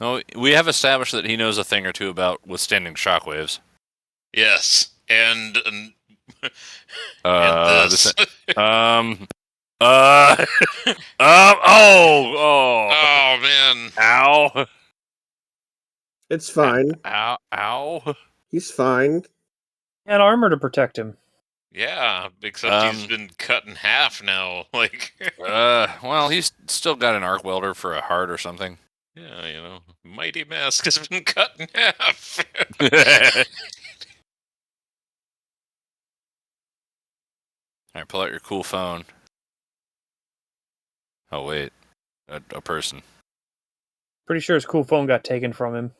Oh, we have established that he knows a thing or two about withstanding shockwaves. Yes, and This, this. oh, Oh man! ow, It's fine. ow. He's fine. And armor to protect him. Yeah, except he's been cut in half now. Like, Well, he's still got an arc welder for a heart or something. yeah, you know, Mighty Mask has been cut in half. All right, pull out your cool phone. Oh wait, a person Pretty sure his cool phone got taken from him.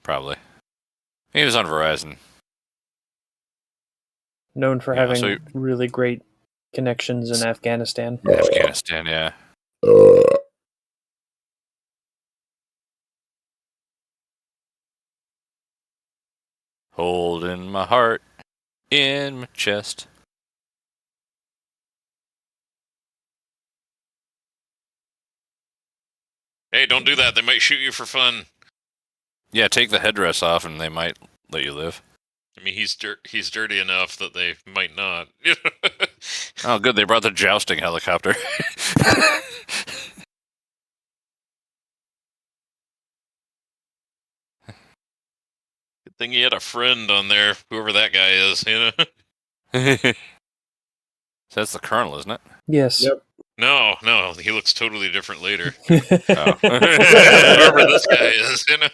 probably. He was on Verizon. Known for Yeah, having so really great connections in Afghanistan. Afghanistan, yeah. Holding my heart in my chest. Hey, don't do that. They might shoot you for fun. Yeah, take the headdress off and they might let you live. I mean, he's dirty enough that they might not. Oh, good. They brought the jousting helicopter. Good thing he had a friend on there, whoever that guy is, you know? So that's the colonel, isn't it? Yes. Yep. No, he looks totally different later. Oh. Whoever this guy is, you know?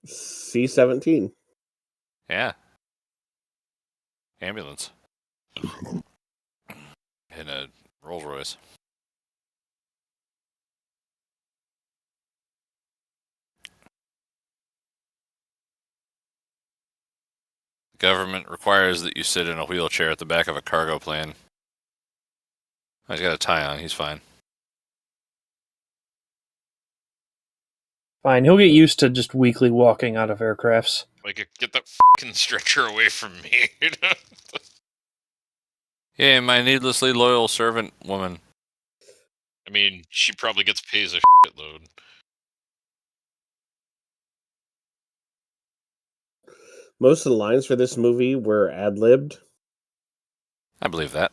C-17. Yeah. Ambulance. In a Rolls Royce. Government requires that you sit in a wheelchair at the back of a cargo plane. Oh, he's got a tie on. He's fine. Fine, he'll get used to just weekly walking out of aircrafts. Like, get that fucking stretcher away from me. Yeah, my needlessly loyal servant woman. I mean, she probably gets paid a shitload. Most of the lines for this movie were ad-libbed. I believe that.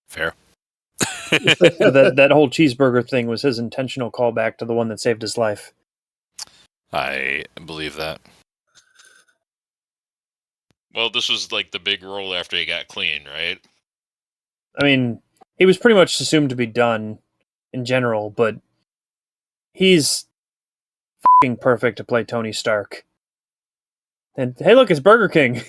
Fair. that whole cheeseburger thing was his intentional callback to the one that saved his life. I believe that. Well, this was like the big role after he got clean, right? I mean, he was pretty much assumed to be done in general, but he's fucking perfect to play Tony Stark. And hey, look, it's Burger King.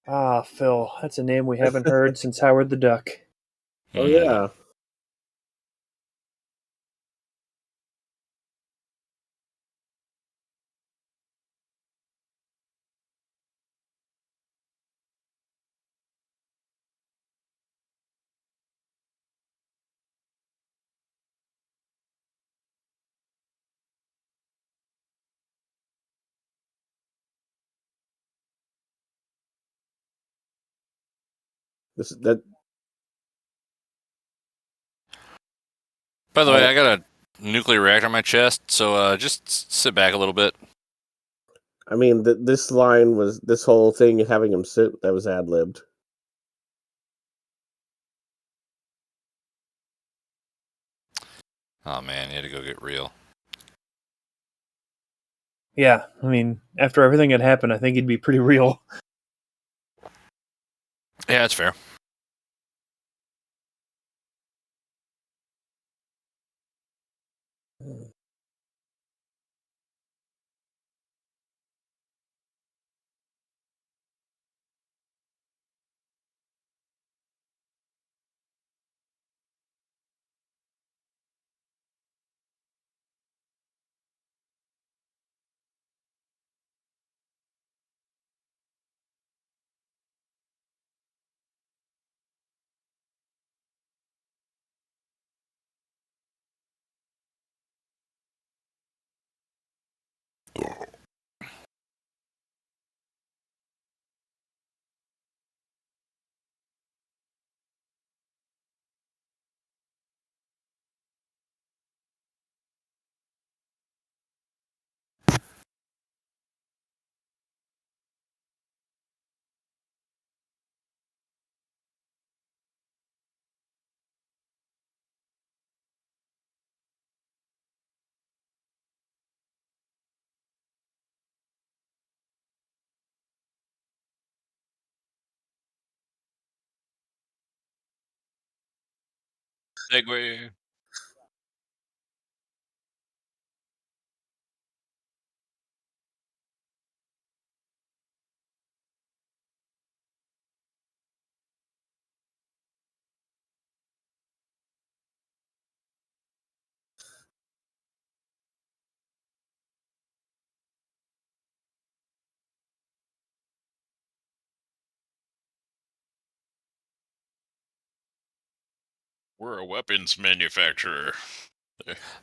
Ah, Phil, that's a name we haven't heard since Howard the Duck. Oh yeah. That By the way, I got a nuclear reactor on my chest, so just sit back a little bit. I mean, this line was this whole thing having him sit that was ad-libbed. Oh man, you had to go get real. Yeah, I mean, after everything had happened, I think he'd be pretty real. Yeah, that's fair. Segway. We're a weapons manufacturer.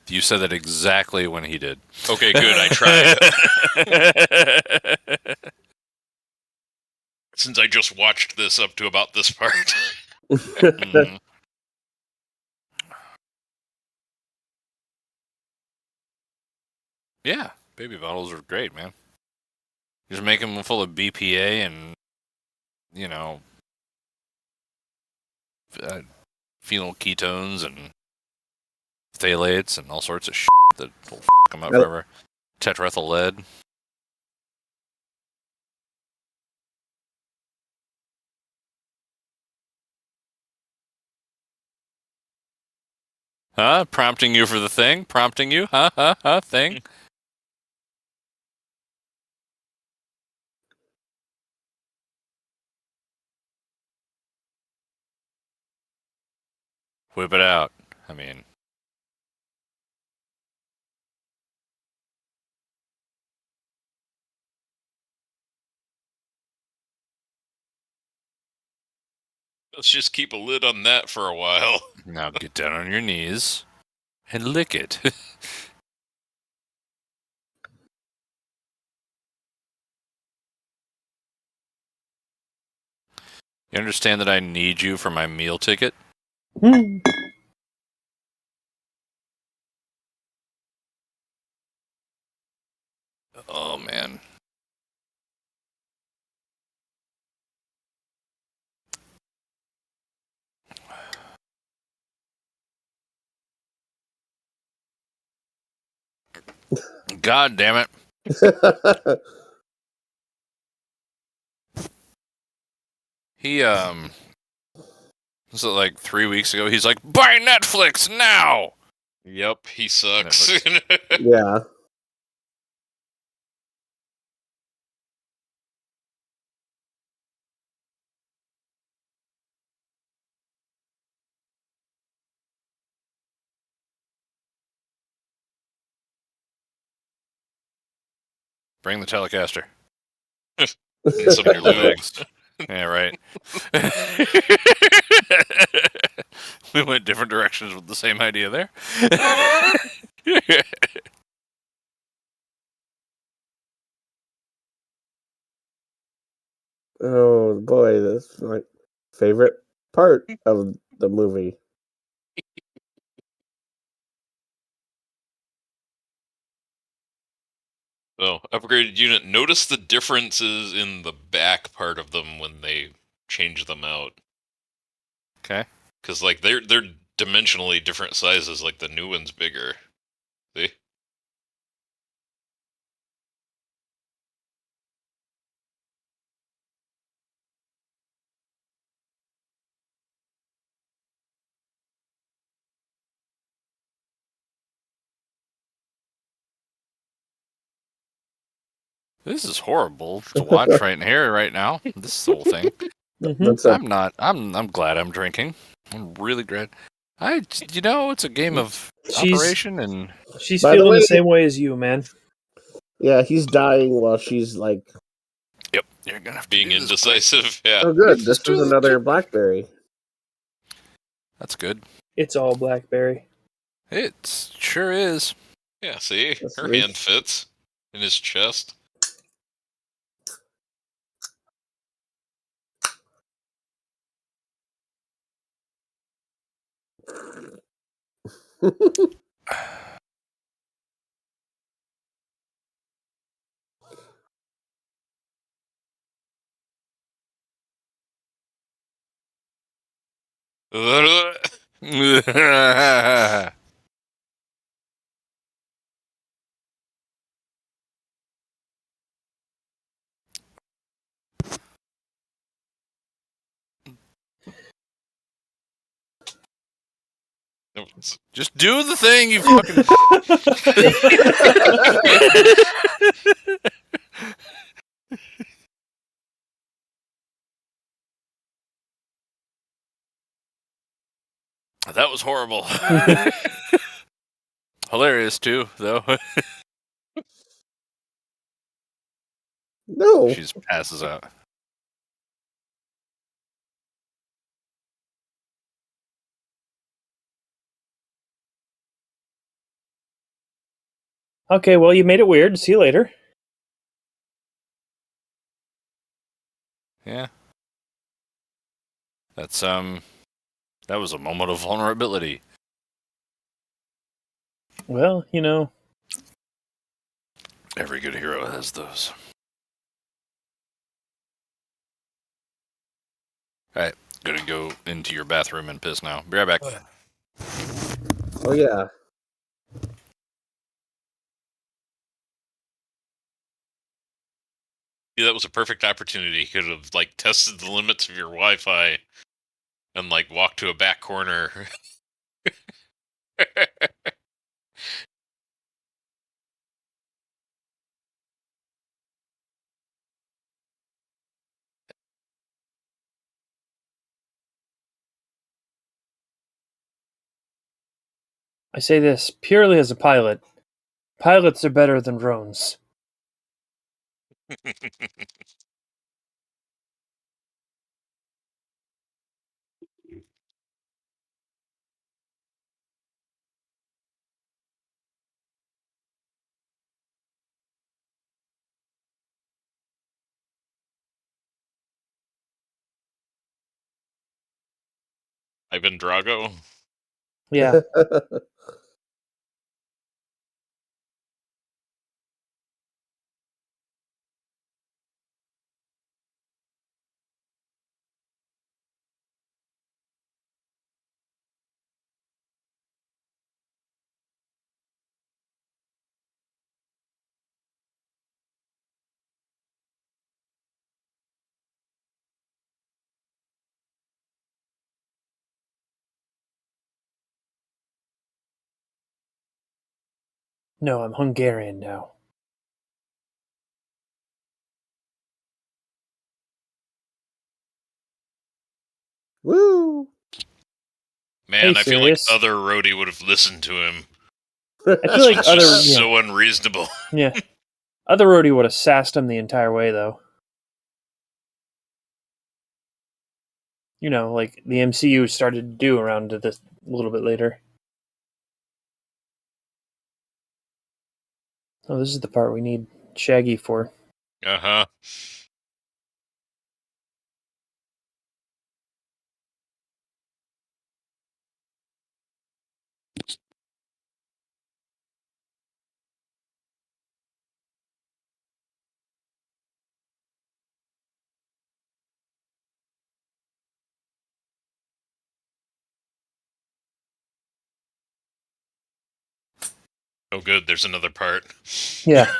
You said that exactly when he did. Okay, good. I tried. Since I just watched this up to about this part. Mhm. Yeah, baby bottles are great, man. Just make them full of BPA and, phenylketones and phthalates and all sorts of shit that will them up forever. Tetrethyl lead. Huh? Prompting you for the thing? Prompting you? Huh? Thing? Whip it out. I mean... Let's just keep a lid on that for a while. Now get down on your knees and lick it. You understand that I need you for my meal ticket? Oh, man. God damn it. He, was it like 3 weeks ago? He's like, buy Netflix now! Yep, he sucks. Yeah. Bring the Telecaster. And some Your lube. legs. Yeah, right. We went different directions with the same idea there. Oh boy, that's my favorite part of the movie. So, upgraded unit. Notice the differences in the back part of them when they change them out. Okay. Because like they're dimensionally different sizes. Like the new one's bigger. See? This is horrible to watch right here, right now. This whole thing. That's I'm glad I'm drinking. I'm really glad. It's a game of She's- operation, and She's By the feeling way- the same way as you, man. yeah, he's dying while she's like, yep, you're gonna have to Being do this quick. indecisive. Yeah. oh good, this Let's do is this. another blackberry. That's good. It's all blackberry. It sure is. Yeah, see? That's Her nice. hand fits in his chest. Just do the thing, you fucking. That was horrible. Hilarious too, though. No. She just passes out. Okay, well, you made it weird. See you later. Yeah. That's that was a moment of vulnerability. Well, Every good hero has those. Alright. Gonna go into your bathroom and piss now. Be right back. Oh yeah. Yeah, that was a perfect opportunity. You could have like tested the limits of your Wi-Fi and like walked to a back corner. I say this purely as a pilot. Pilots are better than drones. Ivan Drago. Yeah. No, I'm Hungarian now. Woo! Man, Hey, I feel like serious? other roadie would have listened to him. I This feel like was other just yeah, so unreasonable. yeah. Other roadie would have sassed him the entire way though. You know, like the MCU started to do around to this a little bit later. Oh, this is the part we need Shaggy for. Uh-huh. Oh good, there's another part. Yeah.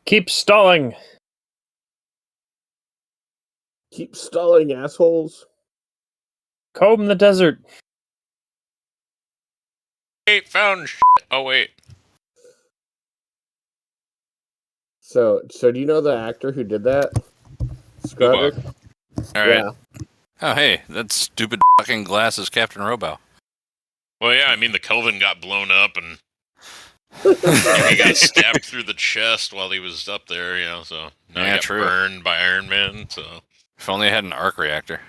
Keep stalling. Keep stalling, assholes. Comb the desert. Hey, found shit. Oh wait. So do you know the actor who did that? Scrodrick? All right. Yeah. Oh, hey, that stupid fucking glass is Captain Robo. Well, yeah, I mean the Kelvin got blown up and he got stabbed through the chest while he was up there, you know, so now Yeah, he got true. burned by Iron Man, so If only I had an arc reactor.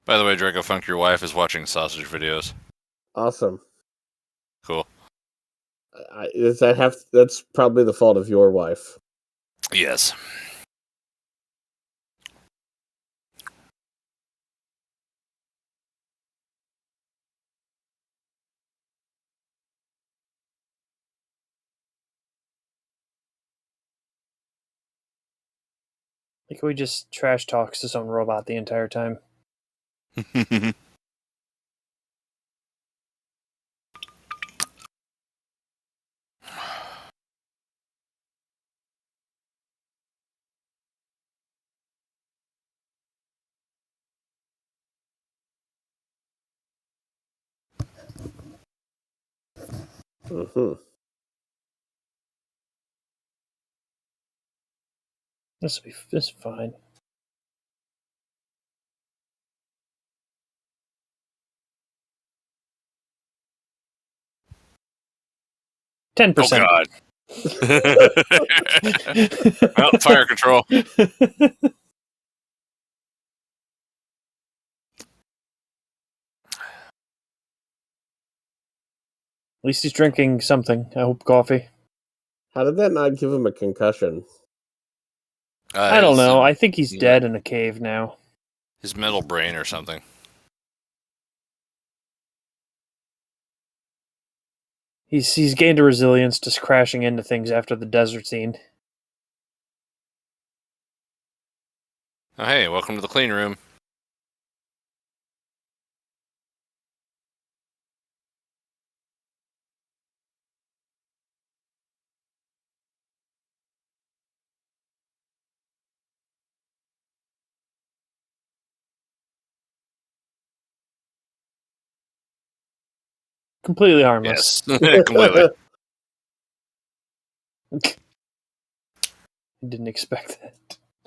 By the way, Draco Funk, your wife is watching sausage videos. Awesome. Cool. That's probably the fault of your wife. Yes. Like we just trash talks his own robot the entire time. Mm-hmm. This is fine. Oh 10%. God. Well, fire control. At least he's drinking something. I hope coffee. How did that not give him a concussion? I don't know. His, I think he's dead in a cave now. his metal brain or something. He's gained a resilience just crashing into things after the desert scene. Oh, hey, welcome to the clean room. Completely harmless. Yes, completely. I didn't expect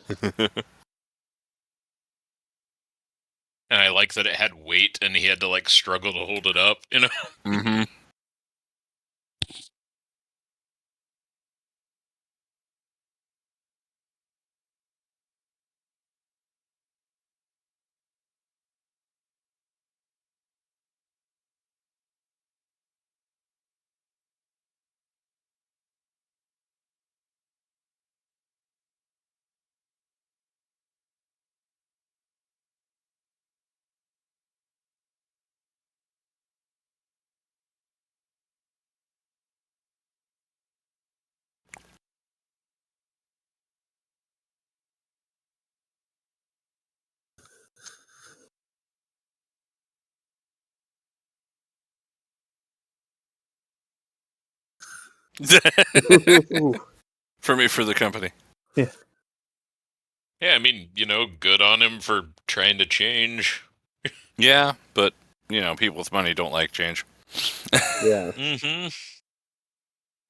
that. And I like that it had weight and he had to like struggle to hold it up, you know? Mm-hmm. For me, for the company. Yeah. Yeah, I mean, good on him for trying to change. Yeah, but, people with money don't like change. Yeah. Mm-hmm.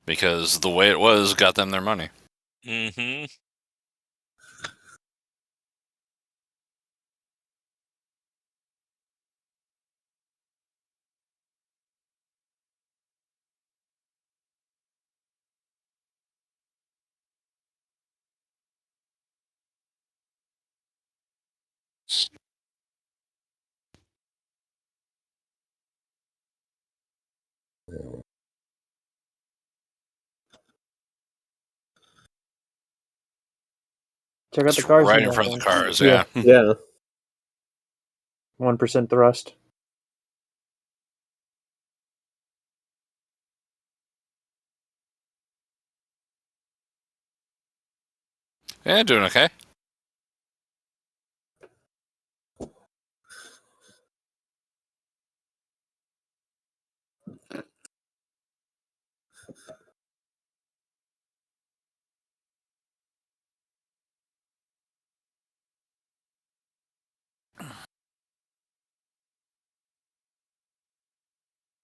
Because the way it was got them their money. Mm-hmm. Check out It's the cars. right he in got front of the then. cars, yeah. Yeah. 1% thrust. Yeah, doing okay.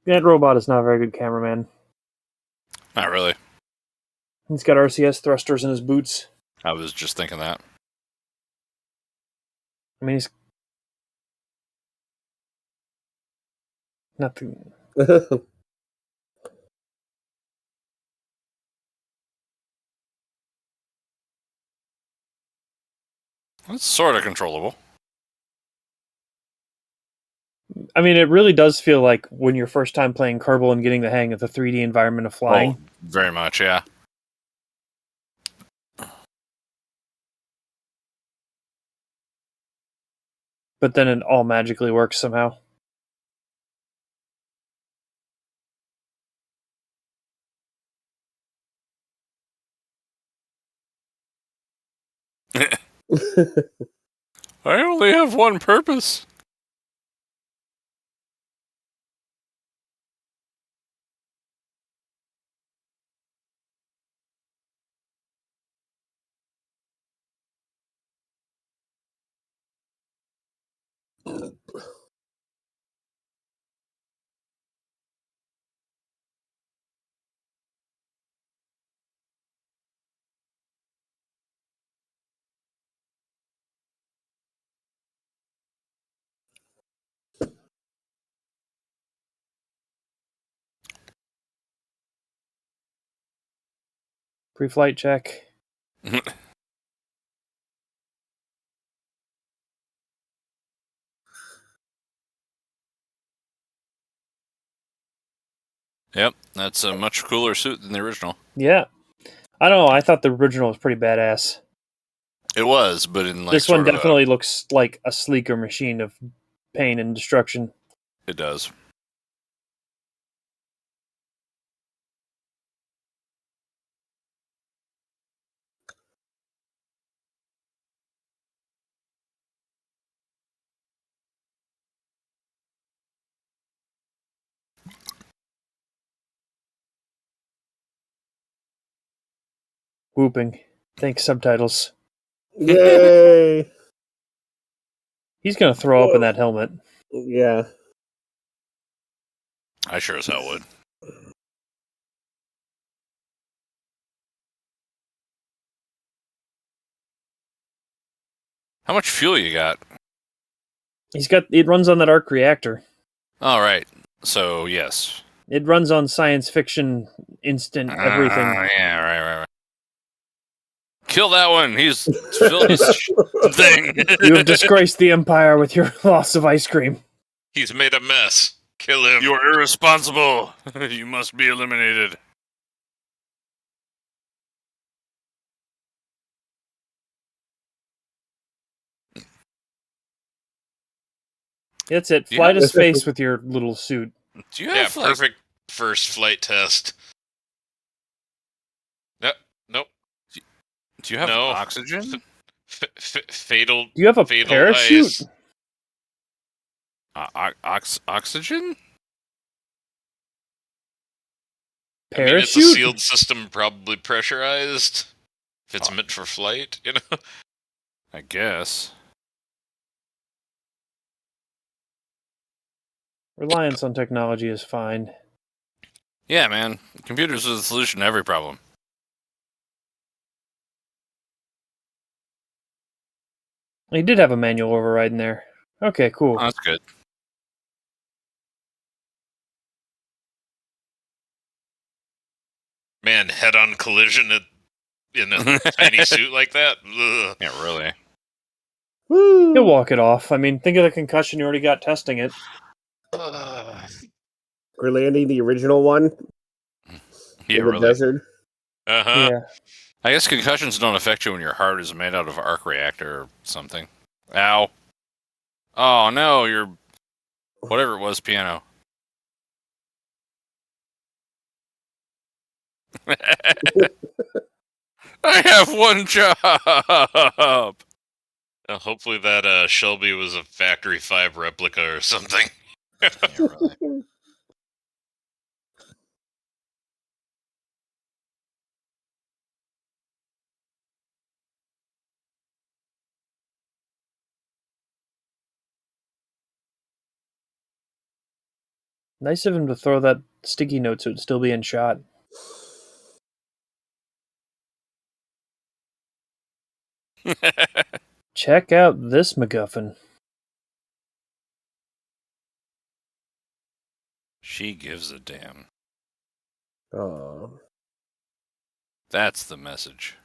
That robot is not a very good cameraman. Not really. He's got RCS thrusters in his boots. I was just thinking that. I mean, he's nothing. It's sort of controllable. I mean, it really does feel like when you're first time playing Kerbal and getting the hang of the 3D environment of flying. Oh, very much, yeah. But then it all magically works somehow. I only have one purpose. Pre-flight check. Yep, that's a much cooler suit than the original. Yeah. I don't know. I thought the original was pretty badass. It was, but in like This one sort of definitely looks like a sleeker machine of pain and destruction. it does. Whooping. Thanks, subtitles. Yay! He's going to throw up in that helmet. Yeah. I sure as hell would. How much fuel you got? It runs on that arc reactor. All right. So, yes. It runs on science fiction instant everything. Yeah, right. Kill that one. He's filled his thing. You have disgraced the Empire with your loss of ice cream. He's made a mess. Kill him. You're irresponsible. You must be eliminated. That's it. Fly to space with your little suit. Do you have perfect first flight test. Nope. Do you have oxygen? Fatal. Do you have a fatal parachute? Oxygen? I mean, it's a sealed system, probably pressurized. If it's meant for flight, you know. I guess. Reliance on technology is fine. Yeah, man. Computers are the solution to every problem. He did have a manual override in there. Okay, cool. Oh, that's good. Man, head-on collision in a tiny suit like that? Ugh. Yeah, really. Woo! He'll walk it off. I mean, think of the concussion you already got testing it. We're landing the original one Yeah, in the really. desert. Uh-huh. Yeah. I guess concussions don't affect you when your heart is made out of arc reactor or something. Ow. Oh, no, your... whatever it was, piano. I have one job! Hopefully that Shelby was a Factory 5 replica or something. Yeah, really. Nice of him to throw that sticky note so it'd still be in shot. Check out this MacGuffin. She gives a damn. Oh. That's the message.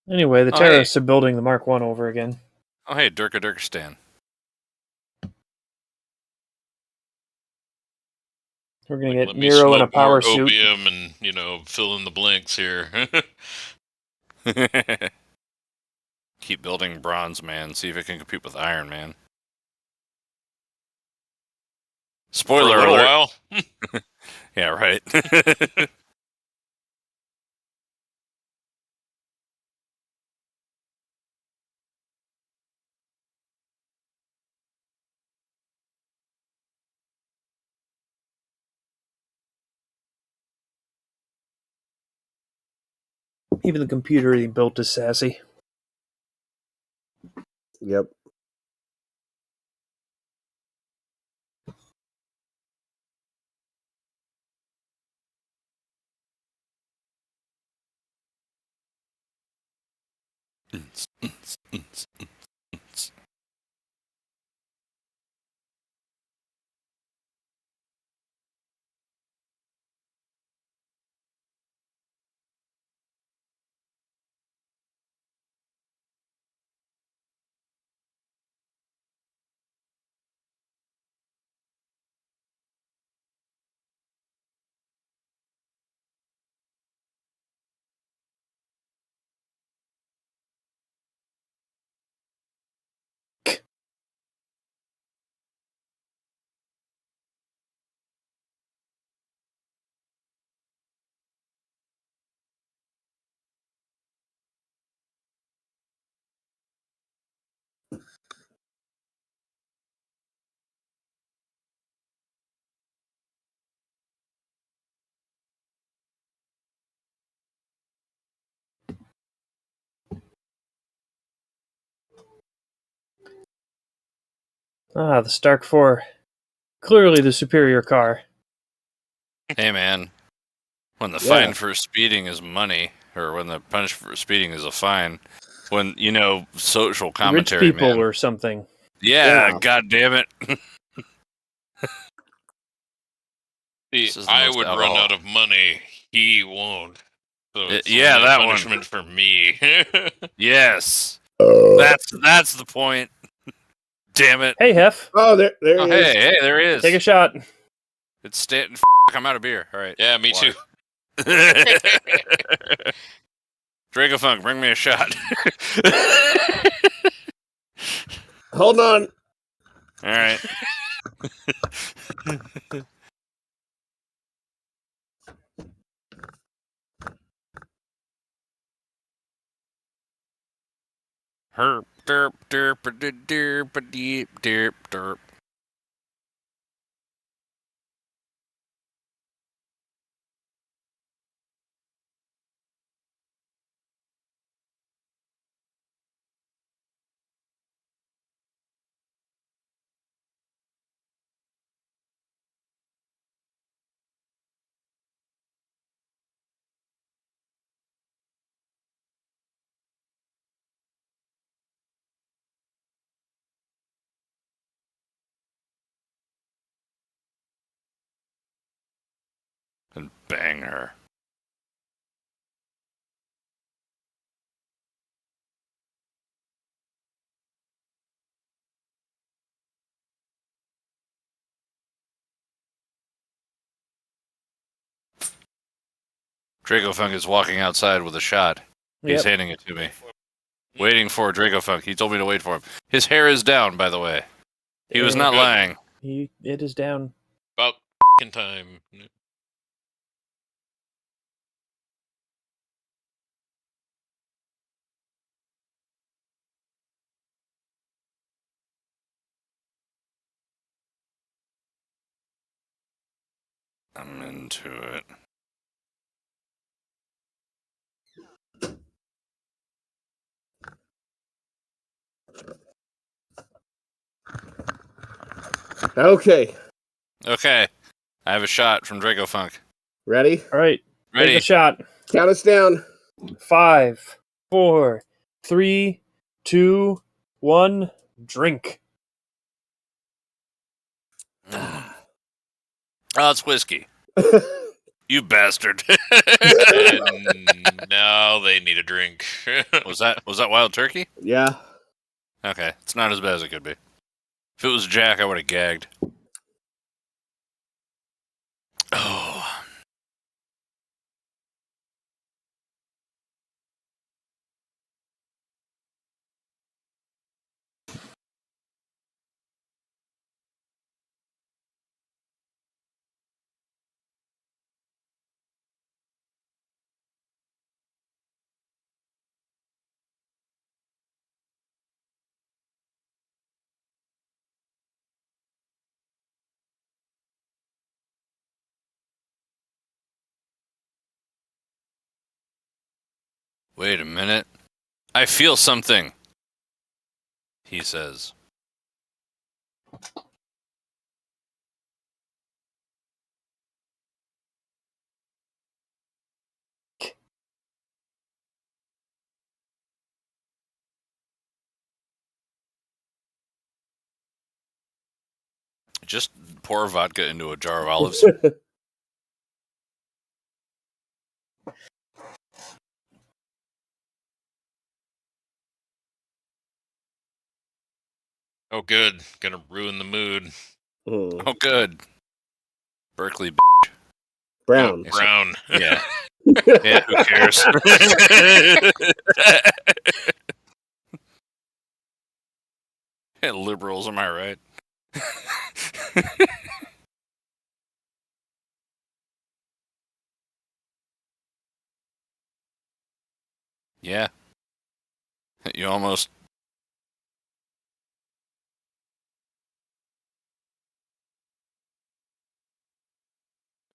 Anyway, the Oh, terrorists are building the Mark 1 over again. Oh, hey, Durkistan. We're going to Let get me Nero in a smoke power more suit. opium and, fill in the blanks here. Keep building Bronze Man. See if it can compete with Iron Man. Spoiler For a little alert. while. Yeah, right. Even the computer he built is sassy. Yep. Ah, the Stark 4. Clearly the superior car. Hey, man. When the Yeah. fine for speeding is money, or when the punishment for speeding is a fine, when, social commentary, Rich people man. or something. Yeah, Yeah. god damn it. See, This is the I most would run alcohol. out of money. He won't. So it's Yeah, only a that one. punishment for me. Yes. Oh, That's the point. Damn it. Hey, Hef. there Oh, he is. hey, there he is. Take a shot. It's Stanton. I'm out of beer. All right. Yeah, me too. Draco Funk, bring me a shot. Hold on. All right. Herp, derp, derp, derp, deep, derp, derp. And bang her. Draco Funk is walking outside with a shot. He's Yep. handing it to me. Waiting for Draco Funk. He told me to wait for him. His hair is down, by the way. He was not Good. lying. It is down. About time. I'm into it. Okay. Okay. I have a shot from Draco Funk. Ready? All right. Ready? Take a shot. Count us down. 5, 4, 3, 2, 1. Drink. Oh, it's whiskey. You bastard. And now they need a drink. Was that wild turkey? Yeah. Okay. It's not as bad as it could be. If it was Jack, I would have gagged. Oh. Wait a minute. I feel something, he says. Just pour vodka into a jar of olives. Oh, good. Gonna ruin the mood. Mm. Oh, good. Berkeley. Brown. Oh, brown. Yeah. Yeah, who cares? Liberals, am I right? Yeah. You almost...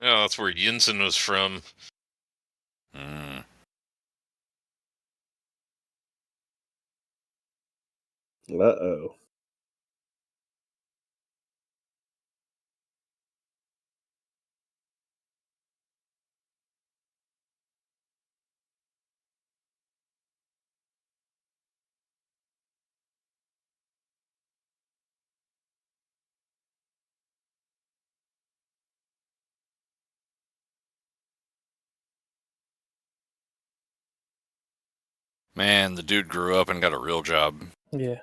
Oh, that's where Yinsen was from. Mm. Uh-oh. Man, the dude grew up and got a real job. Yeah.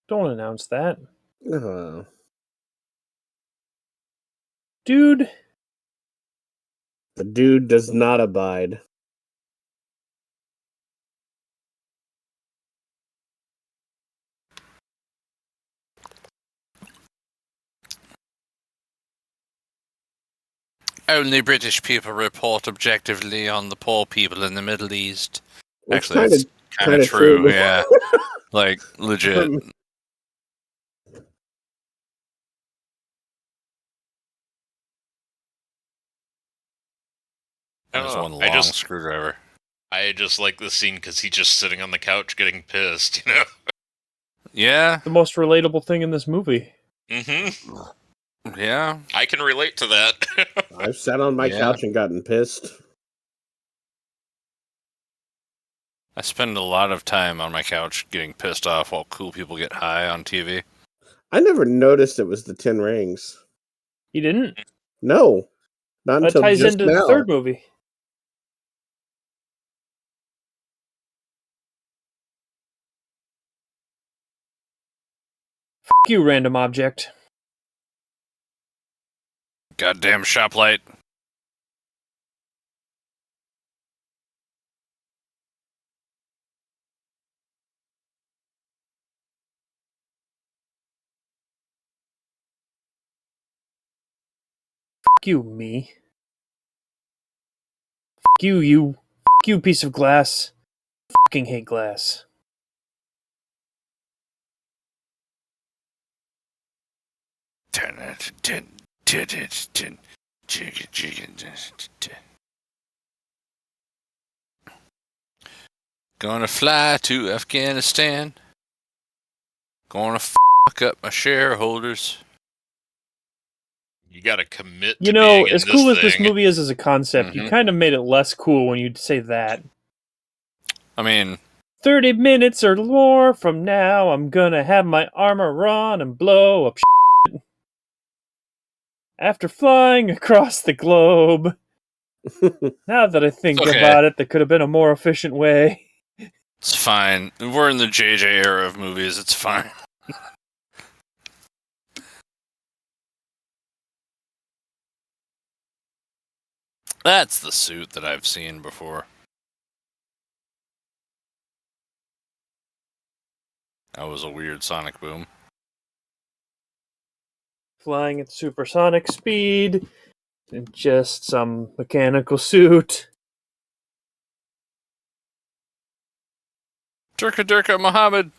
Don't announce that. Dude. The dude does not abide. Only British people report objectively on the poor people in the Middle East. It's Actually, that's kind of true. Yeah, like legit. I There's don't one know. long screwdriver. I just like this scene because he's just sitting on the couch getting pissed, you know? Yeah. The most relatable thing in this movie. Mm-hmm. Yeah. I can relate to that. I've sat on my couch and gotten pissed. I spend a lot of time on my couch getting pissed off while cool people get high on TV. I never noticed it was the 10 rings. You didn't? No. Not That until ties just into now. the third movie. Fuck you, random object. Goddamn shoplight. Fuck you, me. Fuck you, you. Fuck you, piece of glass. Fucking hate glass. Gonna fly to Afghanistan. Gonna fuck up my shareholders. You gotta commit to You know, being in as cool as this thing. movie is as a concept, you kind of made it less cool when you say that. I mean, 30 minutes or more from now, I'm gonna have my armor on and blow up shit. After flying across the globe. Now that I think about it, there could have been a more efficient way. It's fine. We're in the JJ era of movies. It's fine. That's the suit that I've seen before. That was a weird sonic boom. Flying at supersonic speed, and just some mechanical suit. Durka Durka Muhammad.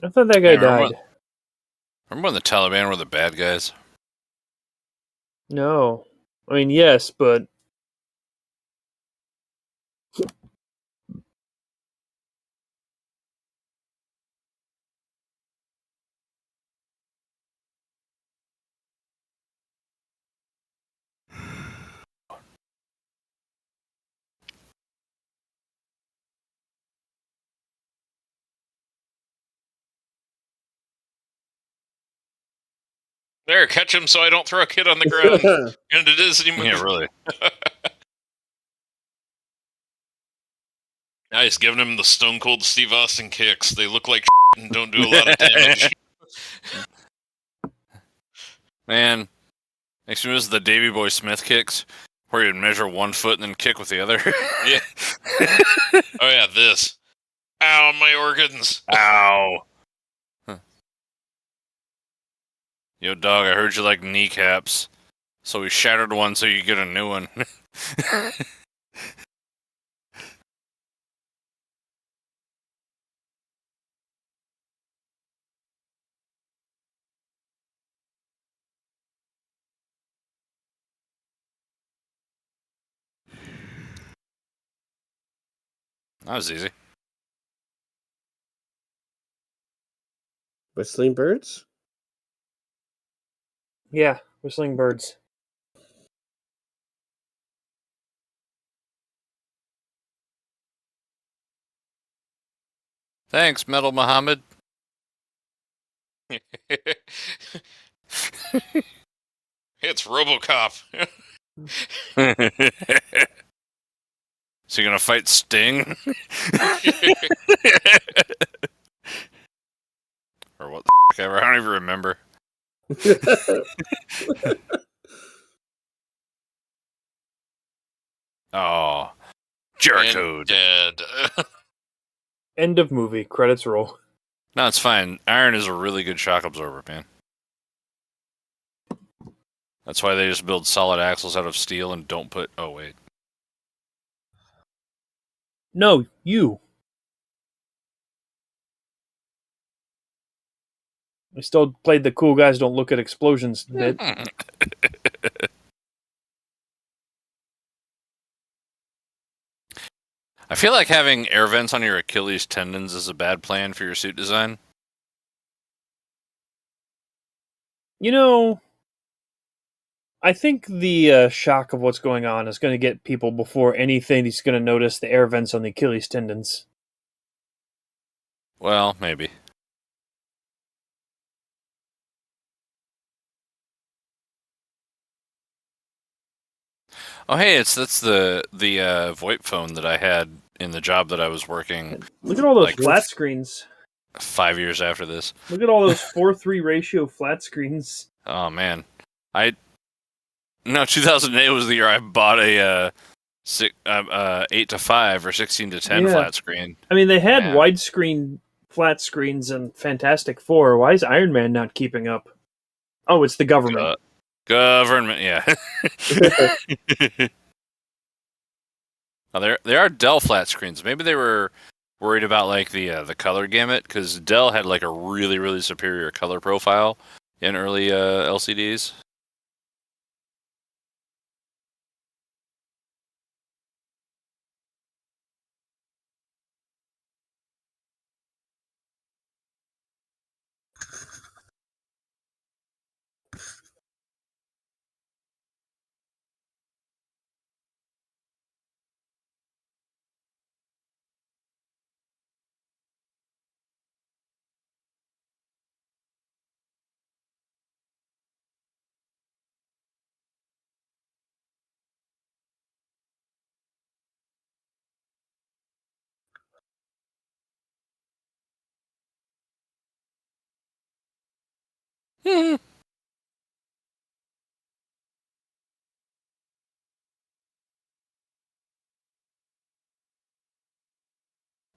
I thought that guy died. Remember when the Taliban were the bad guys? No. I mean, yes, but... There, catch him so I don't throw a kid on the ground. And it is anymore. Yeah, really. Nice, giving him the Stone Cold Steve Austin kicks. They look like and don't do a lot of damage. Man, makes me miss the Davey Boy Smith kicks, where you'd measure 1 foot and then kick with the other. Yeah. Oh yeah, this. Ow, my organs. Ow. Huh. Yo, dog, I heard you like kneecaps. So we shattered one so you get a new one. That was easy. Whistling birds? Yeah, whistling birds. Thanks, Metal Muhammad. It's RoboCop. Is he gonna fight Sting? Or what the f ever? I don't even remember. Oh, Jericho. Dead. End of movie. Credits roll. No, it's fine. Iron is a really good shock absorber, man. That's why they just build solid axles out of steel and don't put... Oh, wait. No, you. I still played the cool guys don't look at explosions bit. I feel like having air vents on your Achilles tendons is a bad plan for your suit design. You know, I think the shock of what's going on is going to get people before anything. He's going to notice the air vents on the Achilles tendons. Well, maybe. Oh, hey, that's the VoIP phone that I had in the job that I was working. Look at all those Like- flat screens. 5 years after this. Look at all those 4:3 ratio flat screens. Oh man, 2008 was the year I bought a 8:5 or 16:10 Yeah. flat screen. I mean, they had Yeah. widescreen flat screens in Fantastic Four. Why is Iron Man not keeping up? Oh, it's the government. Government, yeah. Oh, there are Dell flat screens. Maybe they were worried about like the color gamut because Dell had like a really really superior color profile in early LCDs.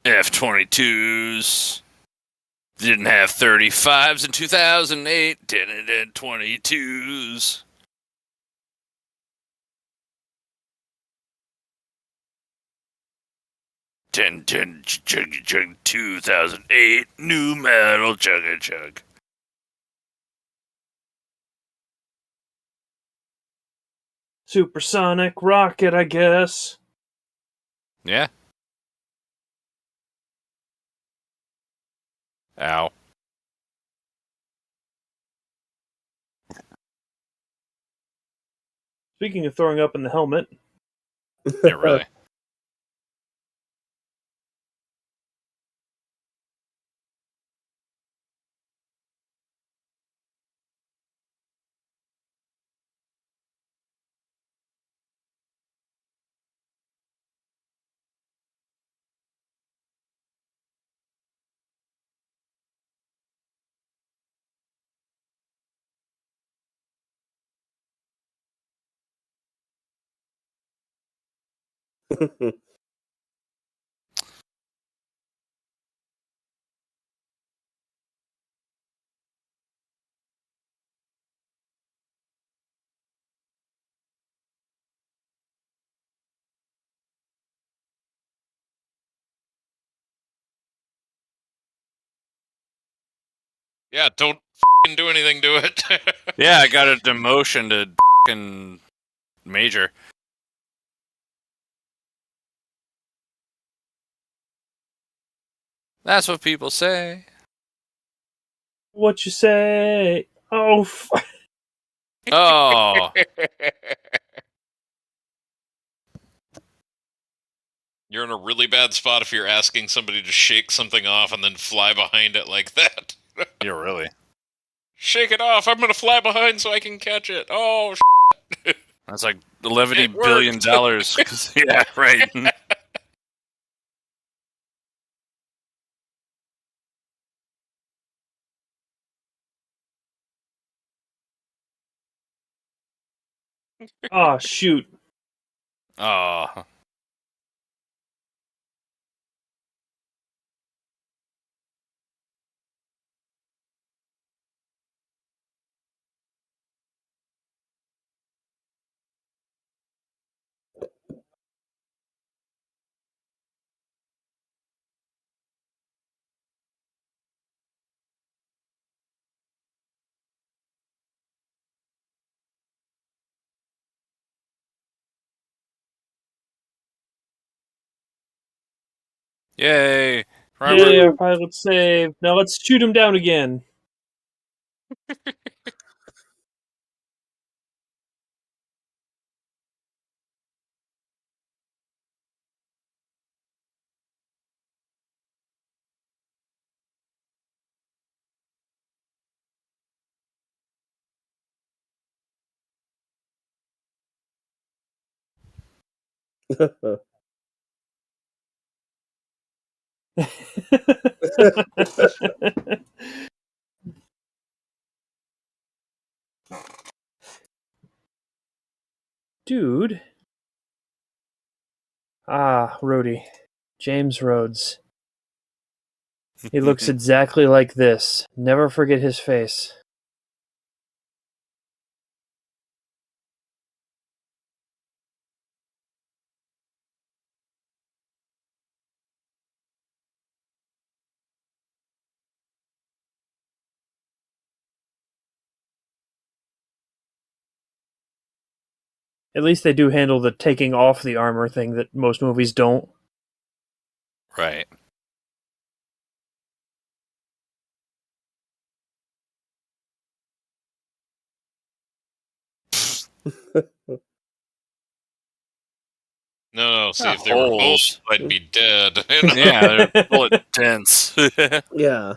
F-22s didn't have 35s in 2008. Didn't it? 22s. Ten chug chug 2008 new metal chug chug. Supersonic rocket, I guess. Yeah. Ow. Speaking of throwing up in the helmet, Yeah, really. Yeah, don't f***ing do anything to it. Yeah, I got a demotion to f***ing major. That's what people say. what you say? Oh, Oh, You're in a really bad spot if you're asking somebody to shake something off and then fly behind it like that. Yeah, really. Shake it off! I'm gonna fly behind so I can catch it. Oh, That's like $11 It billion. worked. Yeah, right. Oh, shoot. Oh. Yay. Yeah, our pilot saved. Now let's shoot him down again. Dude. Ah, Rhodey. James Rhodes. He looks exactly like this. Never forget his face. At least they do handle the taking off the armor thing that most movies don't. Right. no. See, Ah, if they were holes. holes, I'd be dead. Yeah, they're bullet dense. Yeah.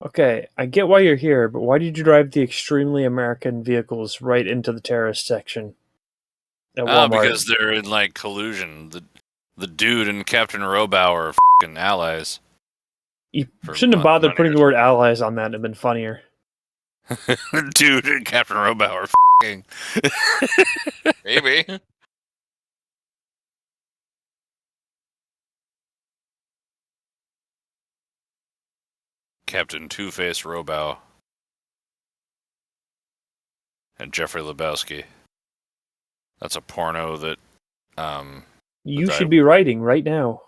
Okay, I get why you're here, but why did you drive the extremely American vehicles right into the terrorist section at Walmart? Because they're in like collusion. The dude and Captain Robow are fucking allies. You for shouldn't have bothered money putting or the word allies on that. It'd have been funnier. Dude and Captain Robow are fucking. Maybe. Captain Two-Face Robow. And Jeffrey Lebowski. That's a porno that, You that should be writing right now.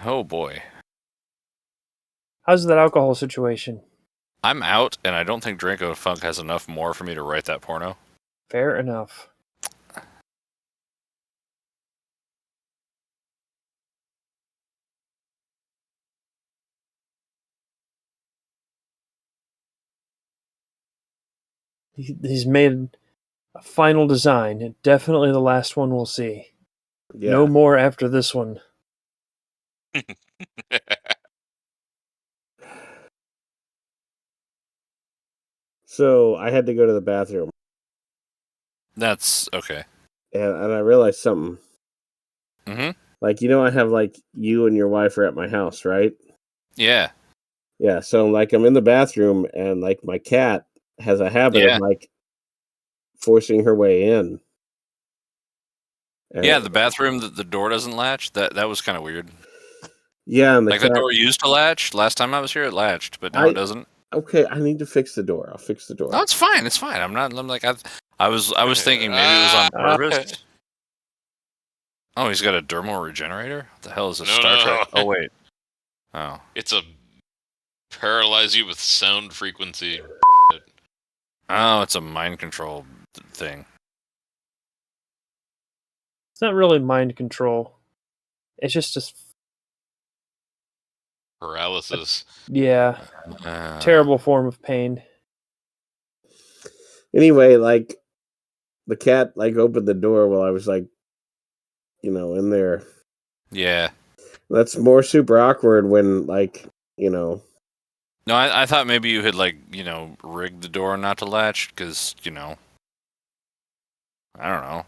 Oh boy. How's that alcohol situation? I'm out, and I don't think Dranko Funk has enough more for me to write that porno. Fair enough. He's made a final design. Definitely the last one we'll see. Yeah. No more after this one. So I had to go to the bathroom, That's okay. and I realized something. Mm-hmm. Like, I have like you and your wife are at my house, right? Yeah. Yeah. So like I'm in the bathroom, and like my cat has a habit Yeah. of like forcing her way in. And Yeah, the bathroom that the door doesn't latch. That was kind of weird. Yeah, and the Like cat. the door used to latch. Last time I was here, it latched, but now it doesn't. Okay, I need to fix the door. I'll fix the door. No, it's fine. It's fine. I'm like I was thinking maybe it was on purpose. Oh, he's got a dermal regenerator. What the hell is a Star Trek? Oh wait. Oh. It's a paralyze you with sound frequency. Oh, it's a mind control thing. It's not really mind control. It's just a Paralysis. terrible form of pain. Anyway, like the cat like opened the door while I was like, in there. Yeah. That's more super awkward when like, No, I thought maybe you had, like, rigged the door not to latch, because, I don't know.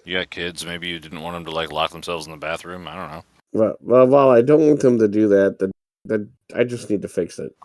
You got kids, maybe you didn't want them to, like, lock themselves in the bathroom. I don't know. Well, while I don't want them to do that, that I just need to fix it.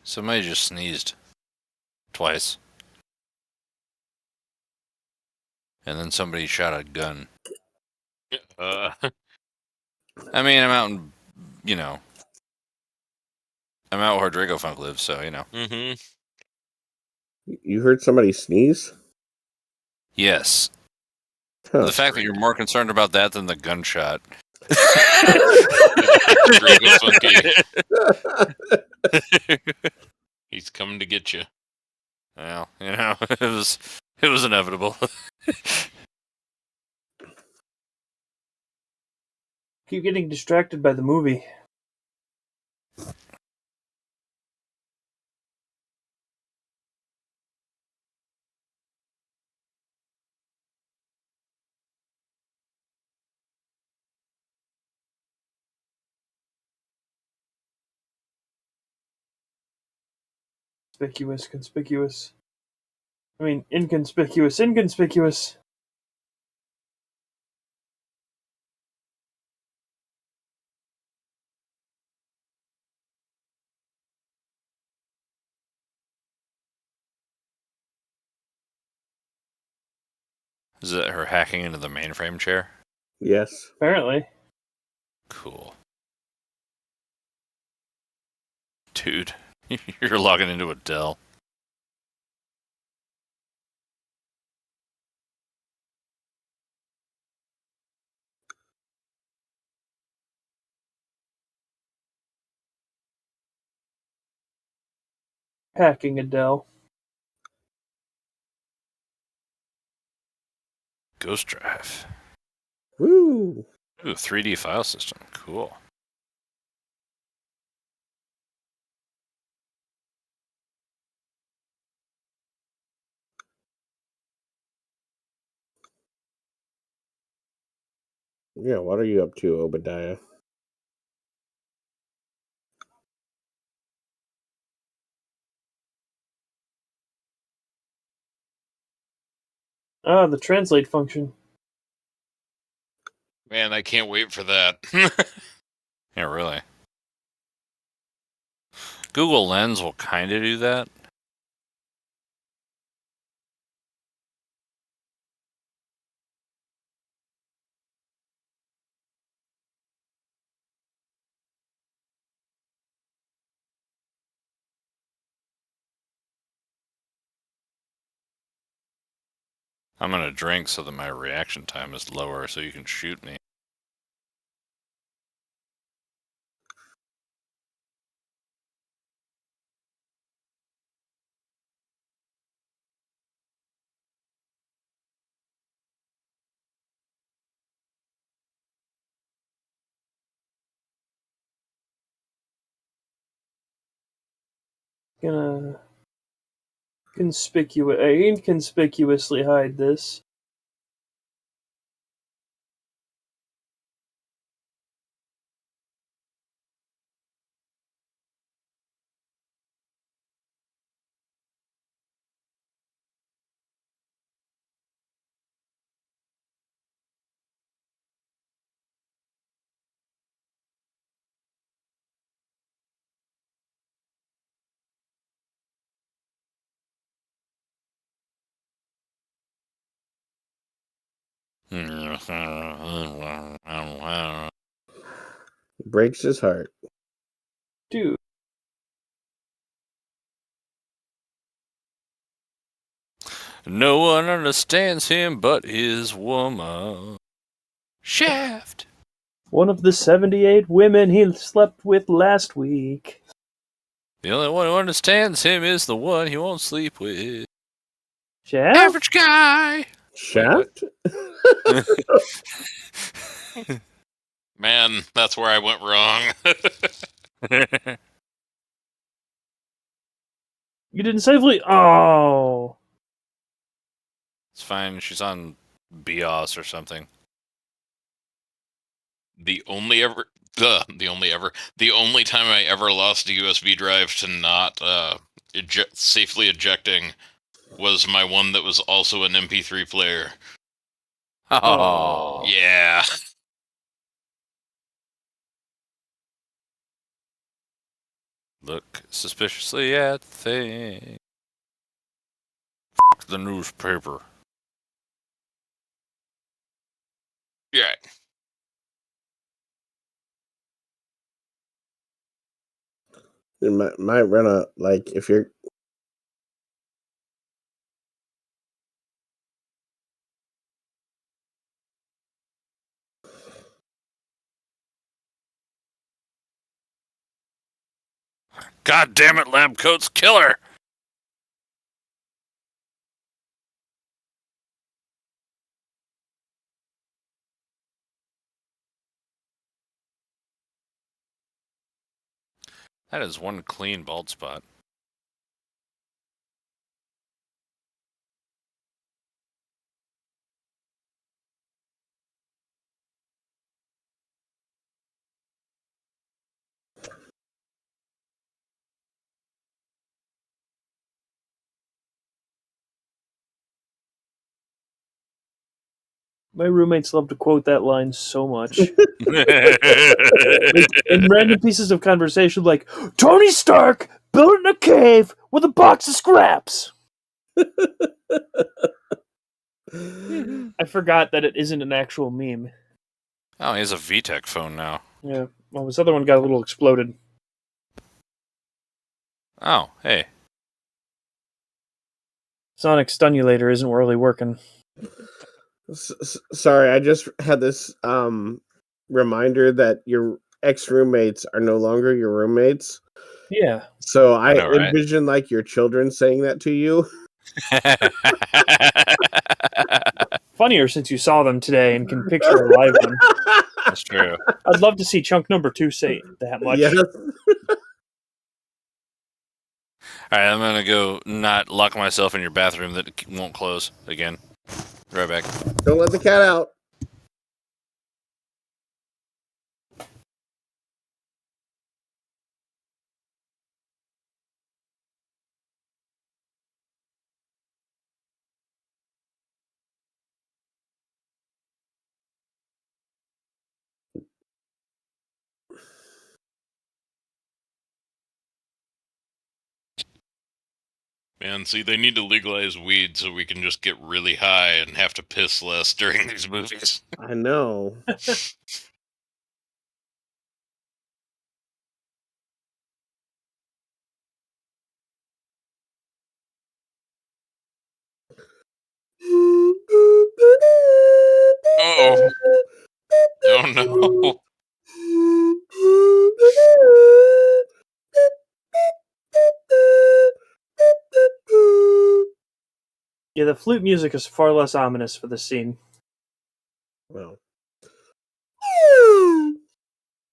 Somebody just sneezed. Twice. And then somebody shot a gun. I mean, I'm out in, I'm out where Draco Funk lives, so, Mm-hmm. You heard somebody sneeze? Yes. Huh. The fact that you're more concerned about that than the gunshot. Draco Funky. He's coming to get you. Well, it was inevitable. Keep getting distracted by the movie. Conspicuous. I mean, inconspicuous. Is it her hacking into the mainframe chair? Yes. Apparently. Cool. Dude, you're logging into a Dell. Hacking Adele. Ghost Drive. Woo! Ooh, 3D file system. Cool. Yeah, what are you up to, Obadiah? Ah, the translate function. Man, I can't wait for that. Yeah, really. Google Lens will kind of do that. I'm gonna drink so that my reaction time is lower so you can shoot me. Gonna inconspicuously hide this. Breaks his heart. Dude. No one understands him but his woman. Shaft. One of the 78 women he slept with last week. The only one who understands him is the one he won't sleep with. Shaft? Average guy. Shaft? Man, that's where I went wrong. You didn't safely. Oh. It's fine. She's on BIOS or something. The only time I ever lost a USB drive to not safely ejecting was my one that was also an MP3 player. Oh. Yeah. Look suspiciously at the thing. The newspaper. Yeah. It might run a, like, if you're... God damn it, lab coat's killer! That is one clean bald spot. My roommates love to quote that line so much. In random pieces of conversation, like, Tony Stark built in a cave with a box of scraps. I forgot that it isn't an actual meme. Oh, he has a VTech phone now. Yeah. Well, this other one got a little exploded. Oh, hey. Sonic Stunulator isn't really working. Sorry, I just had this reminder that your ex-roommates are no longer your roommates. Yeah. So I know, right? envision like your children saying that to you. Funnier since you saw them today and can picture a live one. That's true. I'd love to see chunk number 2 say that much. Yes. Alright, I'm gonna go not lock myself in your bathroom that won't close again. Right back. Don't let the cat out. Man, see, they need to legalize weed so we can just get really high and have to piss less during these movies. I know. Oh. Oh no. Yeah, the flute music is far less ominous for this scene. Well.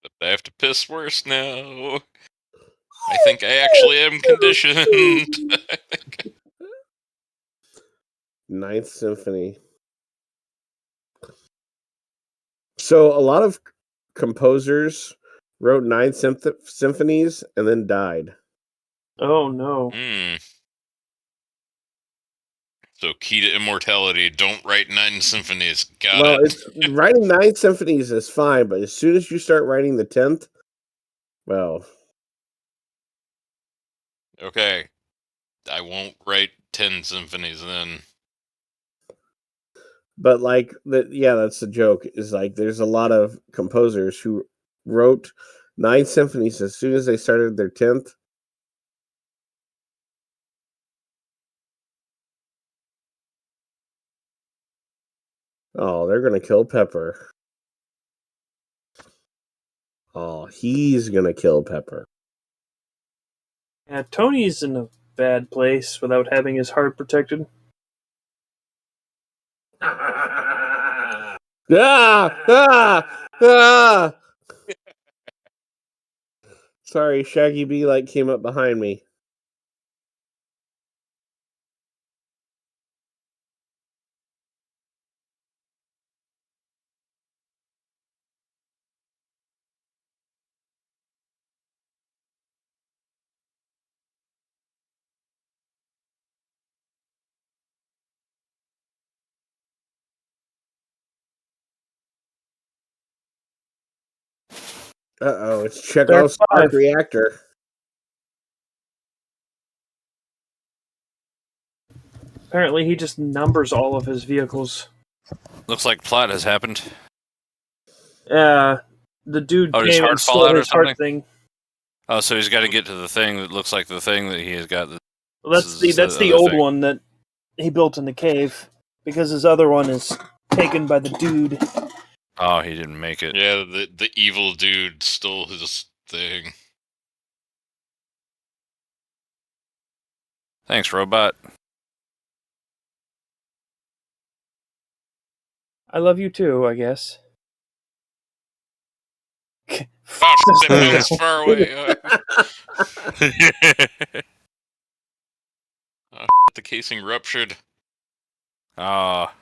But I have to piss worse now. I think I actually am conditioned. Ninth Symphony. So a lot of composers wrote 9 symphonies and then died. Oh no. So key to immortality, don't write 9 symphonies. Got Well, it. it's writing 9 symphonies is fine, but as soon as you start writing the 10th, well, Okay. I won't write 10 symphonies then. But like that's the joke. Is like there's a lot of composers who wrote 9 symphonies as soon as they started their 10th. Oh, they're gonna kill Pepper. Oh, he's gonna kill Pepper. Yeah, Tony's in a bad place without having his heart protected. Ah! Ah! Ah! Sorry, Shaggy B came up behind me. Uh-oh, it's Chekhov's arc reactor. Apparently, he just numbers all of his vehicles. Looks like plot has happened. The dude Oh, does came heart and fall stole out or his heart something? thing. Oh, so he's got to get to the thing that looks like the thing that he has got. Well, that's the old one that he built in the cave, because his other one is taken by the dude. Oh, he didn't make it. Yeah, the evil dude stole his thing. Thanks, robot. I love you too, I guess. Oh, that was far away. Oh, the casing ruptured. Ah.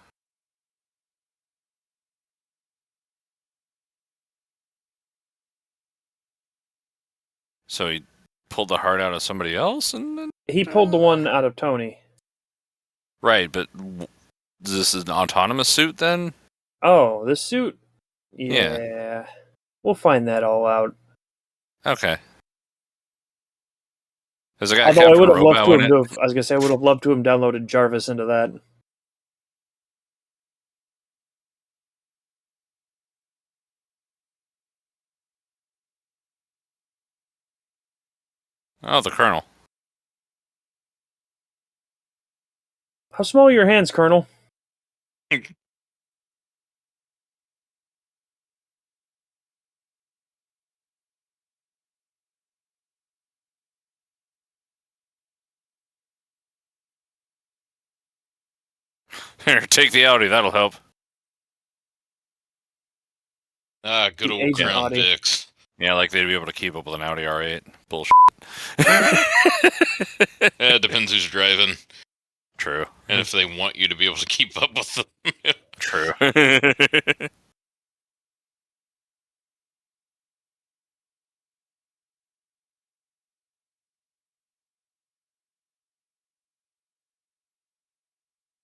So he pulled the heart out of somebody else, and then... He pulled the one out of Tony. Right, but this is an autonomous suit then? Oh, this suit? Yeah. We'll find that all out. Okay. There's a guy Although I would have loved to in it. have, I was gonna say I would have loved to have downloaded Jarvis into that. Oh, the Colonel. How small are your hands, Colonel? Here, take the Audi, that'll help. Ah, good The old Agent Crown Audi. Vics. Yeah, like they'd be able to keep up with an Audi R8. Bullshit. It depends who's driving. True. And if they want you to be able to keep up with them. True. It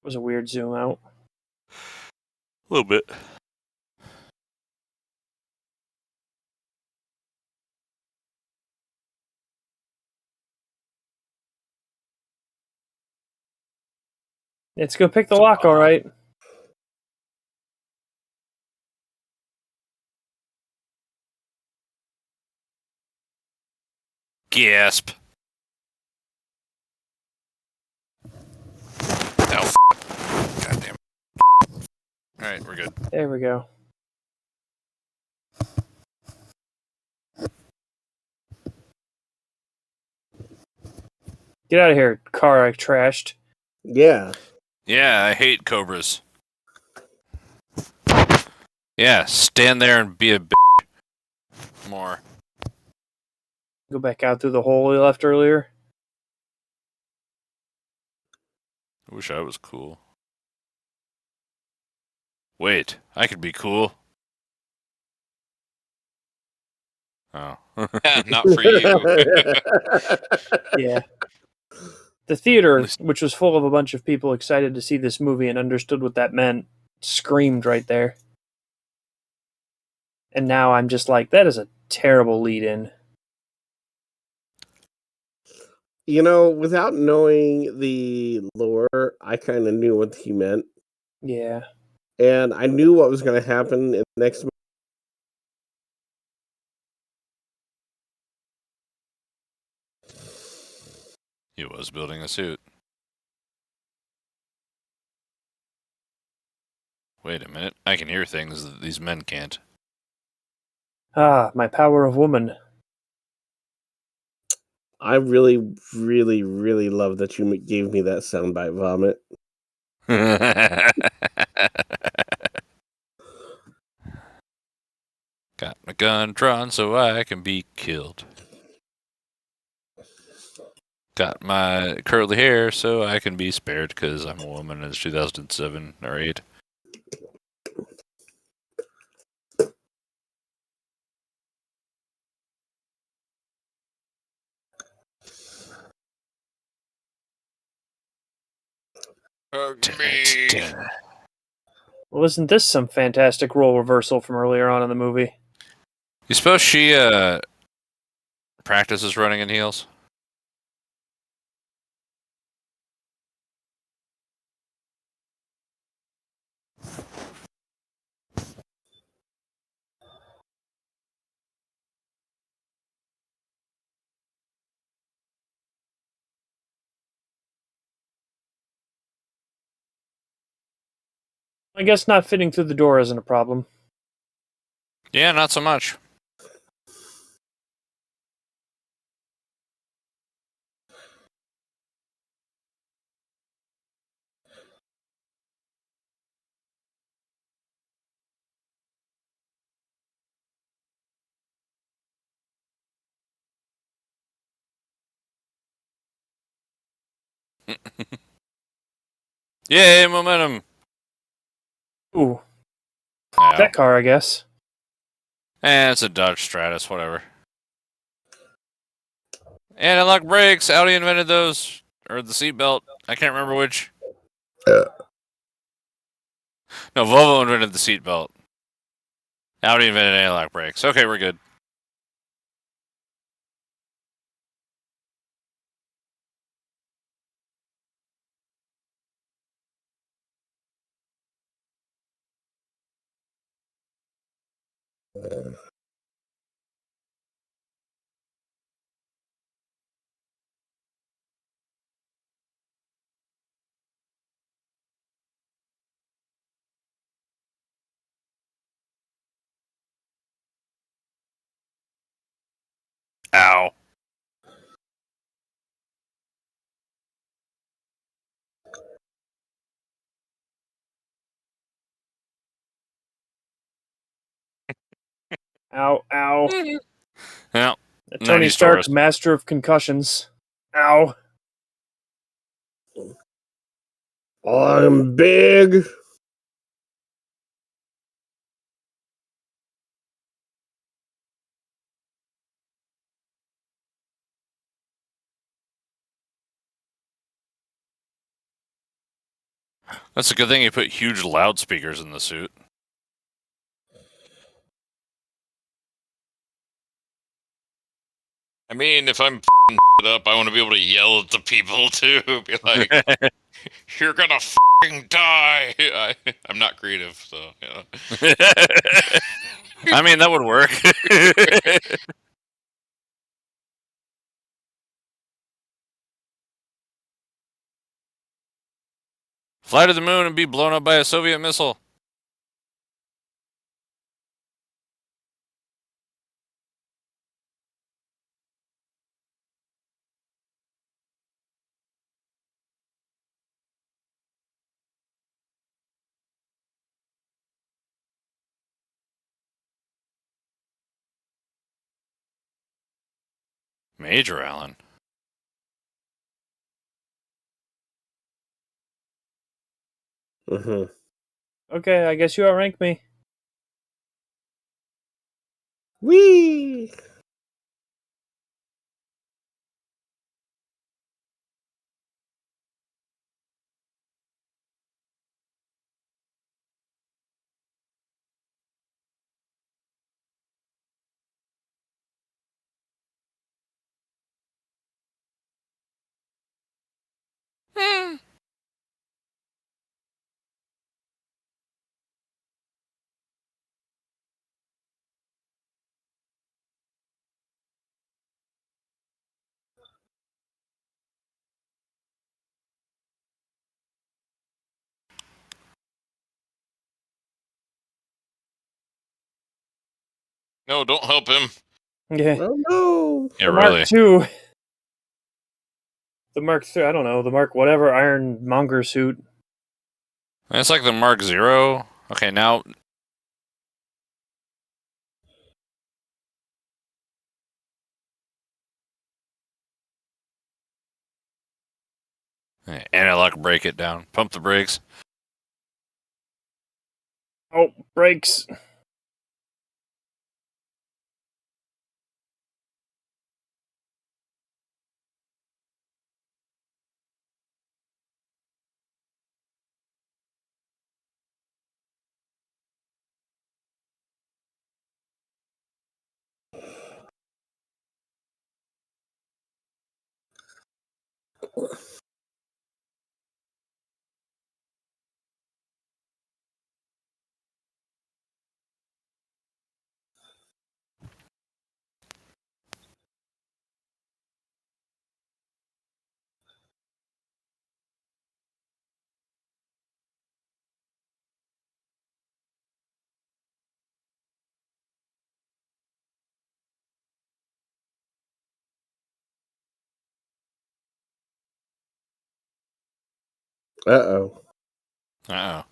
was a weird zoom out. A little bit. Let's go pick the lock, all right. Gasp. Oh, God damn it. Alright, we're good. There we go. Get out of here, car I trashed. Yeah. Yeah, I hate cobras. Yeah, stand there and be a bitch. More. Go back out through the hole we left earlier. I wish I was cool. Wait, I could be cool. Oh. Yeah, not for you. Yeah. The theater, which was full of a bunch of people excited to see this movie and understood what that meant, screamed right there. And now I'm just like, that is a terrible lead-in. You know, without knowing the lore, I kind of knew what he meant. Yeah. and I knew what was going to happen in the next. He was building a suit. Wait a minute. I can hear things that these men can't. Ah, my power of woman. I really, really, really love that you gave me that soundbite, Vomit. Got my gun drawn so I can be killed. Got my curly hair so I can be spared because I'm a woman and it's 2007 or 8. Me. Well, isn't this some fantastic role reversal from earlier on in the movie? You suppose she practices running in heels? I guess not fitting through the door isn't a problem. Yeah, not so much. Yay, momentum! Ooh, Ow. that car, I guess. It's a Dodge Stratus, whatever. Anti-lock brakes. Audi invented those. Or the seatbelt. I can't remember which. No, Volvo invented the seatbelt. Audi invented anti-lock brakes. Okay, we're good. Ow. Ow, ow. Yeah. Tony 90s Stark, Taurus. master of concussions. Ow. I'm big. That's a good thing you put huge loudspeakers in the suit. I mean, if I'm it up, I want to be able to yell at the people too. Be like, "You're gonna die!" I'm not creative, so I mean, that would work. Fly to the moon and be blown up by a Soviet missile. Major Allen. Mm-hmm. Okay, I guess you outrank me. Whee! No, don't help him. Yeah. Oh no! Yeah, The really. Mark II. The Mark III, I don't know. The Mark whatever ironmonger suit. It's like the Mark Zero. Okay, now. Anti-lock, break it down. Pump the brakes. Oh, brakes. Uh-oh. Uh-oh.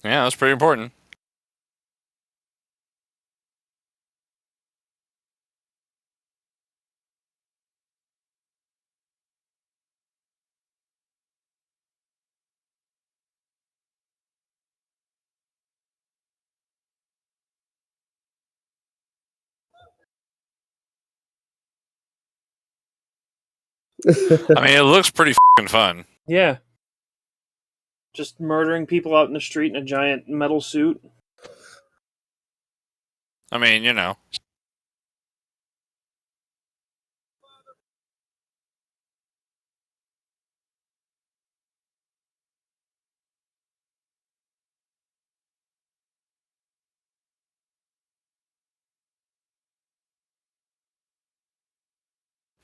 Yeah, that's pretty important. I mean, it looks pretty fucking fun. Yeah. Just murdering people out in the street in a giant metal suit. I mean, you know.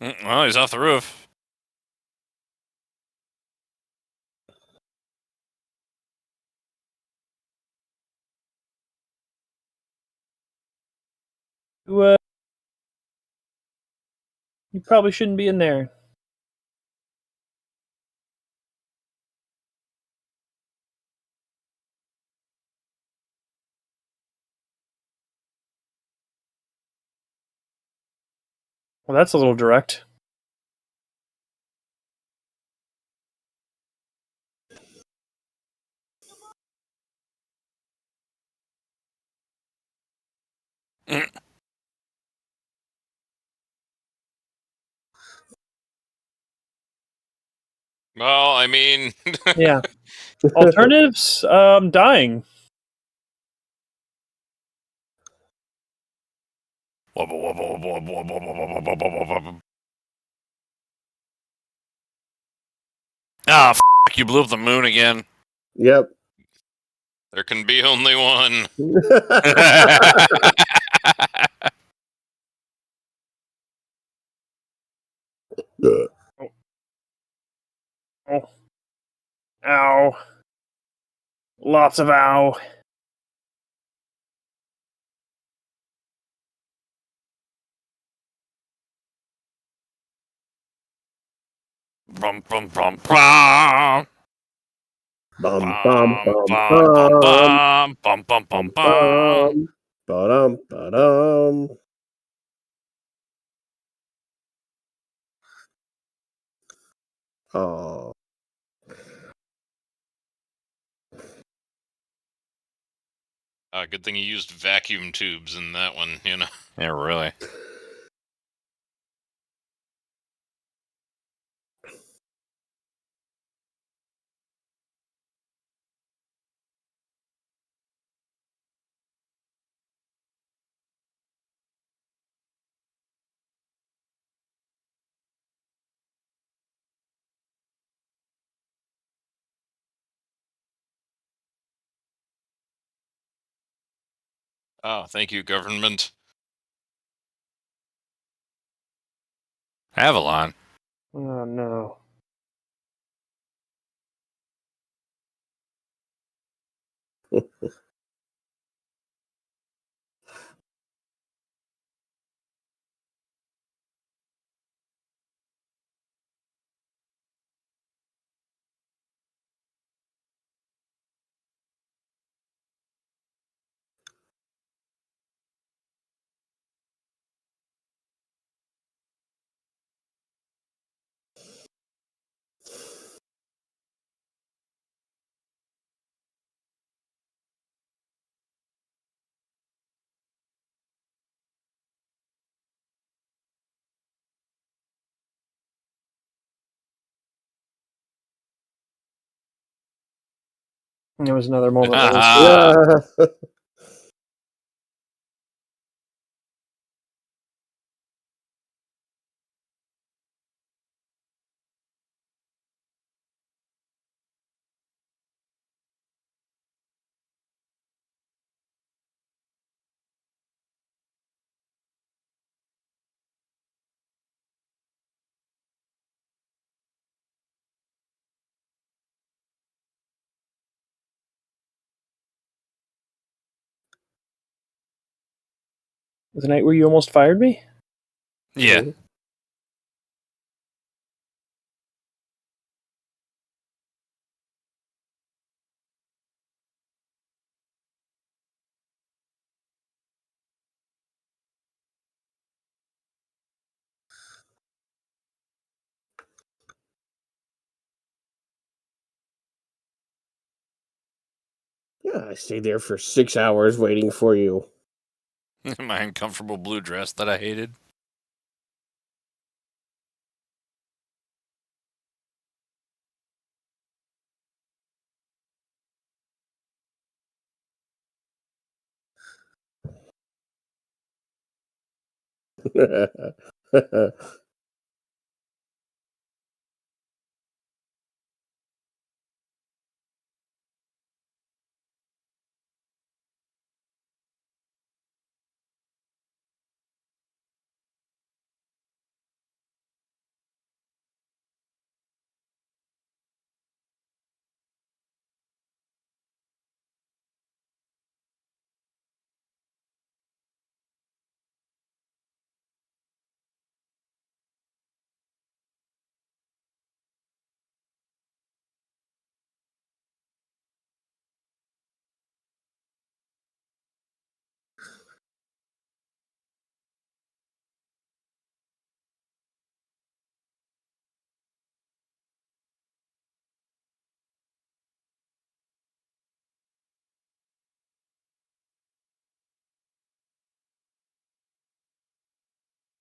Well, he's off the roof. You probably shouldn't be in there. Well, that's a little direct. Well, I mean, Yeah. Alternatives, dying. Ah, you blew up the moon again. Yep. there can be only one. Oh. Ow. Lots of ow. Brum, brum, brum, brum. Bum bum Bum, bum bum, bum, bum bum, bum, bum, bum, bum bum. bum ba-dum. Oh. Good thing you used vacuum tubes in that one, you know. Yeah, really. Oh, thank you, government. Avalon. Oh no. There was another moment. Where Yeah. the night where you almost fired me? Yeah. Yeah, I stayed there for 6 hours waiting for you. My uncomfortable blue dress that I hated.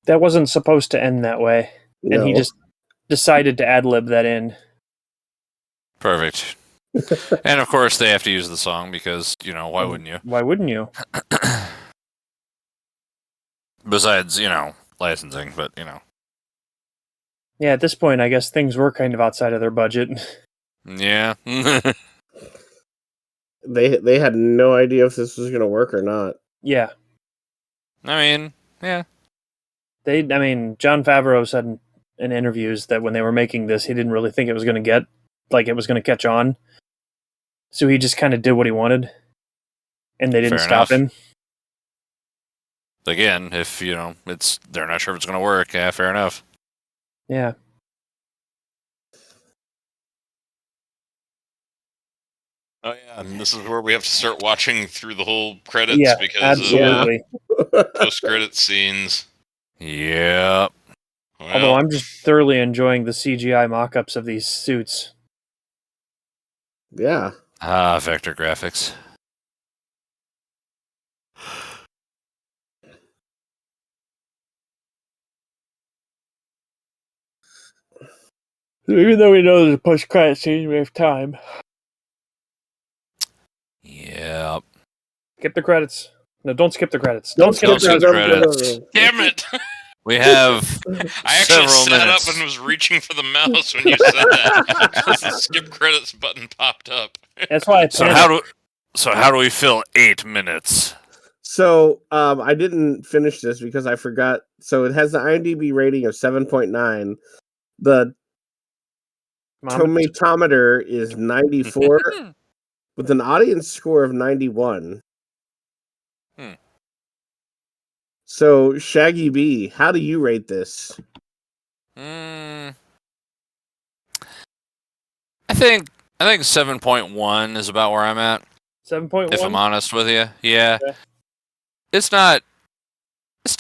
That wasn't supposed to end that way. And he No. just decided to ad-lib that in. Perfect. And of course, they have to use the song because, why wouldn't you? Why wouldn't you? Besides, licensing, but, Yeah, at this point, I guess things were kind of outside of their budget. Yeah. They had no idea if this was going to work or not. Yeah. I mean, yeah. Jon Favreau said in interviews that when they were making this, he didn't really think it was going to it was going to catch on. So he just kind of did what he wanted. And they didn't Fair stop enough. him. Again, if, they're not sure if it's going to work, yeah, fair enough. Yeah. Oh yeah, and this is where we have to start watching through the whole credits Yeah, because absolutely. of post-credit scenes. Yep. Well, Although I'm just thoroughly enjoying the CGI mock-ups of these suits. Yeah. Vector graphics. Even though we know there's a post-credit scene, we have time. Yep. Skip the credits. No, don't skip the credits. Don't skip skip the the credits. damn it! We have I actually several sat minutes. up and was reaching for the mouse when you said that because the skip credits button popped up. That's why I So panicked. how do we fill 8 minutes? So I didn't finish this because I forgot. So it has the IMDb rating of 7.9. The tomatometer is 94 with an audience score of 91. Hmm. So Shaggy B, how do you rate this? I think 7.1 is about where I'm at. 7.1. If I'm honest with you, yeah. Okay. It's not. This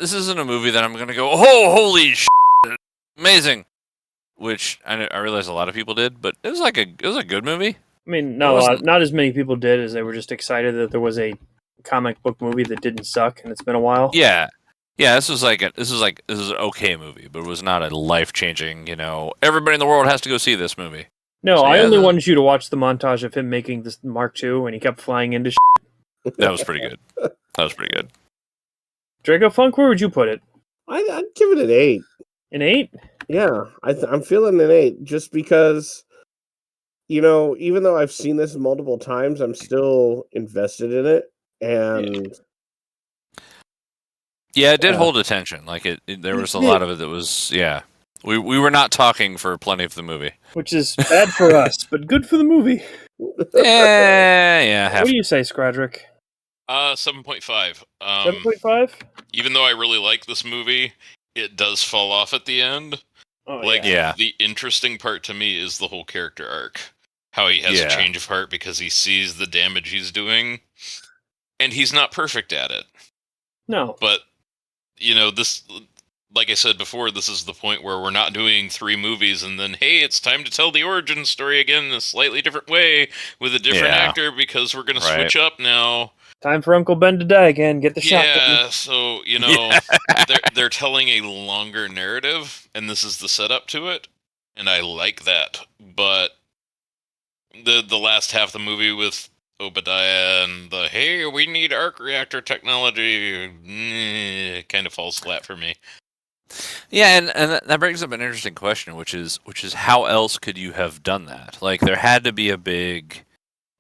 isn't a movie that I'm gonna go, oh, holy shit, amazing. Which I realize a lot of people did, but it was a good movie. I mean, wasn't- not as many people did as they were just excited that there was a comic book movie that didn't suck, and it's been a while. Yeah. This was an okay movie, but it was not a life changing. Everybody in the world has to go see this movie. No, So, I yeah, only wanted you to watch the montage of him making this Mark II, and he kept flying into That was pretty good. Draco Funk, where would you put it? I'd give it an 8. An 8? Yeah, I'm feeling an 8 just because, even though I've seen this multiple times, I'm still invested in it. And Yeah, it did hold attention. Like there was a lot of it that was, yeah. We were not talking for plenty of the movie. Which is bad for us, but good for the movie. Yeah. What do you say, Scradrick? 7.5. 7.5? Even though I really like this movie, it does fall off at the end. Oh, yeah. The interesting part to me is the whole character arc. How he has a change of heart because he sees the damage he's doing. And he's not perfect at it. No. But, this, like I said before, this is the point where we're not doing 3 movies and then, hey, it's time to tell the origin story again in a slightly different way with a different actor because we're going to switch up now. Time for Uncle Ben to die again. Get the shot. Yeah, so, they're telling a longer narrative, and this is the setup to it, and I like that. But the last half of the movie with Obadiah and the, hey, we need arc reactor technology, kind of falls flat for me. Yeah, and that brings up an interesting question, which is how else could you have done that? Like, there had to be a big,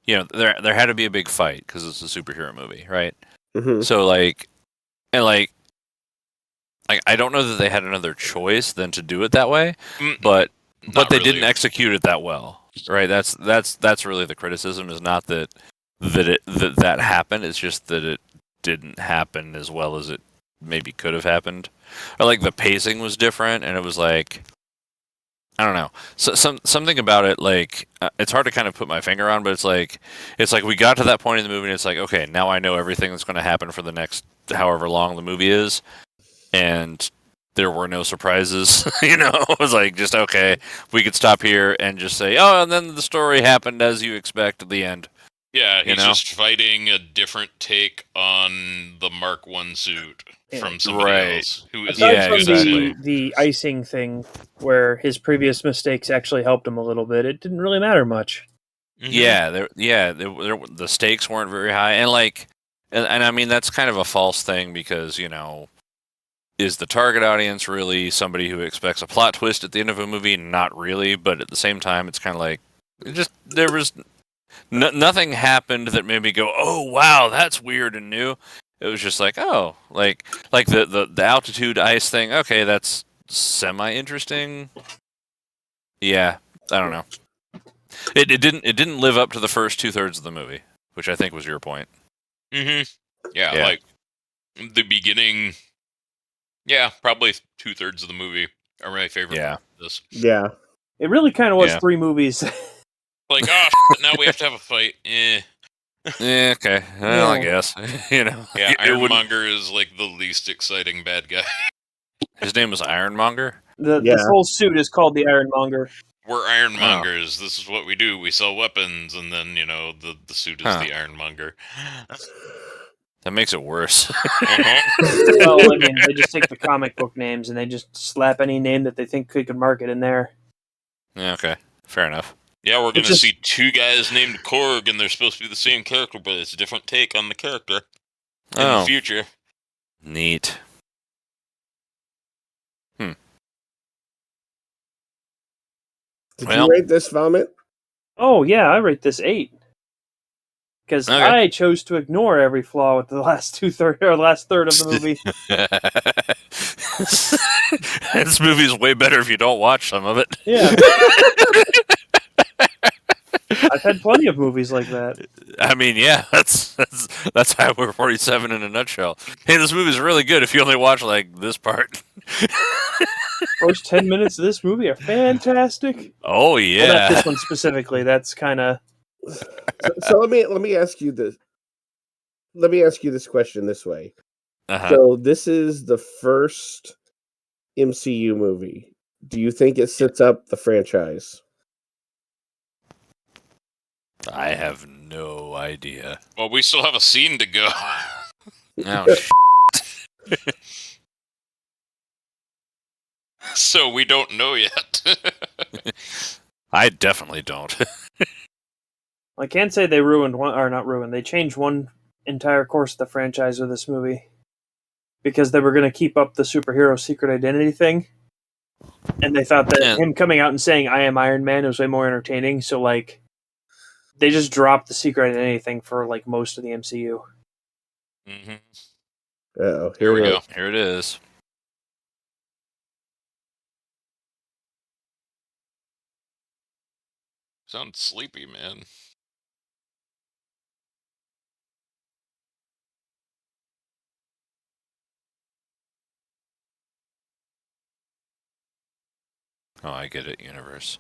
there had to be a big fight because it's a superhero movie, right? Mm-hmm. So I don't know that they had another choice than to do it that way, but they didn't execute it that well, right? That's really the criticism, is not that happened. It's just that it didn't happen as well as it maybe could have happened, or like the pacing was different, and it was like, I don't know, something about it, like it's hard to kind of put my finger on, but it's like we got to that point in the movie, and it's like, okay, now I know everything that's going to happen for the next however long the movie is, and there were no surprises. It was like, just okay, we could stop here and just say, oh, and then the story happened as you expect at the end. Yeah, he's just fighting a different take on the Mark I suit from somebody else. Who is from the icing thing, where his previous mistakes actually helped him a little bit, it didn't really matter much. Mm-hmm. Yeah, the stakes weren't very high, and I mean, that's kind of a false thing because, is the target audience really somebody who expects a plot twist at the end of a movie? Not really, but at the same time, it's kind of like, there was nothing happened that made me go, oh wow, that's weird and new. It was just like, oh, like the altitude ice thing. Okay, that's semi interesting. Yeah, I don't know. It didn't live up to the first 2/3 of the movie, which I think was your point. Mm-hmm. Yeah, like the beginning. Yeah, probably 2/3 of the movie are my favorite. Yeah. This. Yeah. It really kind of was 3 movies. Like, now we have to have a fight. Yeah, okay. Well, I guess. Yeah, Ironmonger is like the least exciting bad guy. His name was Ironmonger? This whole suit is called the Ironmonger. We're ironmongers. This is what we do. We sell weapons, and then, the suit is the Ironmonger. That makes it worse. Well, I mean, they just take the comic book names and they just slap any name that they think could market in there. Yeah, okay. Fair enough. Yeah, we're going to see 2 guys named Korg, and they're supposed to be the same character, but it's a different take on the character in the future. Neat. Did you rate this, Vomit? Oh, yeah, I rate this 8. Because Okay. I chose to ignore every flaw with the last third of the movie. This movie's way better if you don't watch some of it. Yeah. I've had plenty of movies like that. I mean, yeah, that's Highway 47 in a nutshell. Hey, this movie's really good if you only watch like this part. First 10 minutes of this movie are fantastic. Oh Well, yeah. not this one specifically. That's kind of. So let me ask you this. Let me ask you this question this way. Uh-huh. So this is the first MCU movie. Do you think it sets up the franchise? I have no idea. Well, we still have a scene to go. Oh, So we don't know yet. I definitely don't. I can't say they ruined one, or not ruined. They changed one entire course of the franchise with this movie because they were going to keep up the superhero secret identity thing, and they thought that him coming out and saying "I am Iron Man" was way more entertaining. So, like, they just dropped the secret identity thing for like most of the MCU. Mm-hmm. Uh-oh, Here we go. Here it is. Sounds sleepy, man. Oh, I get it, universe.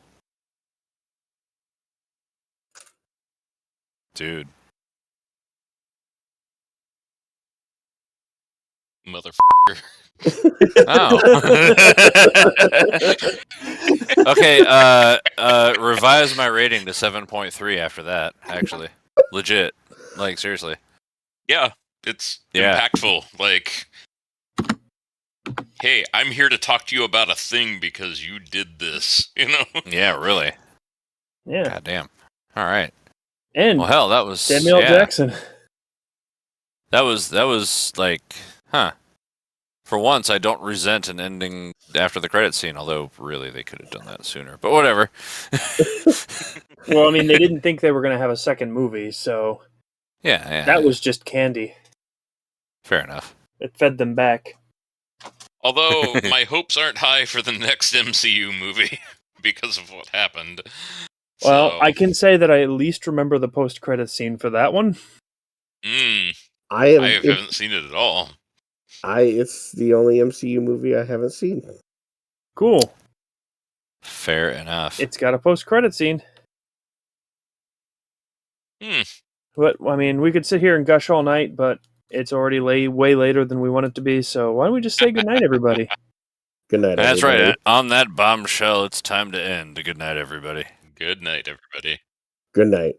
Dude. Motherfucker. Oh. Okay, revise my rating to 7.3 after that, actually. Legit. Like, seriously. Yeah, it's impactful. Like, hey, I'm here to talk to you about a thing because you did this, you know? Yeah, really. Yeah. God damn. All right. And well, hell, that was Samuel Jackson. That was like, huh. For once, I don't resent an ending after the credits scene, although really they could have done that sooner. But whatever. Well, I mean, they didn't think they were going to have a second movie, so yeah. That was just candy. Fair enough. It fed them back. Although my hopes aren't high for the next MCU movie because of what happened. Well, So, I can say that I at least remember the post-credits scene for that one. I haven't seen it at all. It's the only MCU movie I haven't seen. Cool. Fair enough. It's got a post-credit scene. But, I mean, we could sit here and gush all night, but it's already way later than we want it to be, so why don't we just say goodnight, everybody? Good night, That's everybody. right. On that bombshell, it's time to end. Good night, everybody. Good night, everybody. Good night.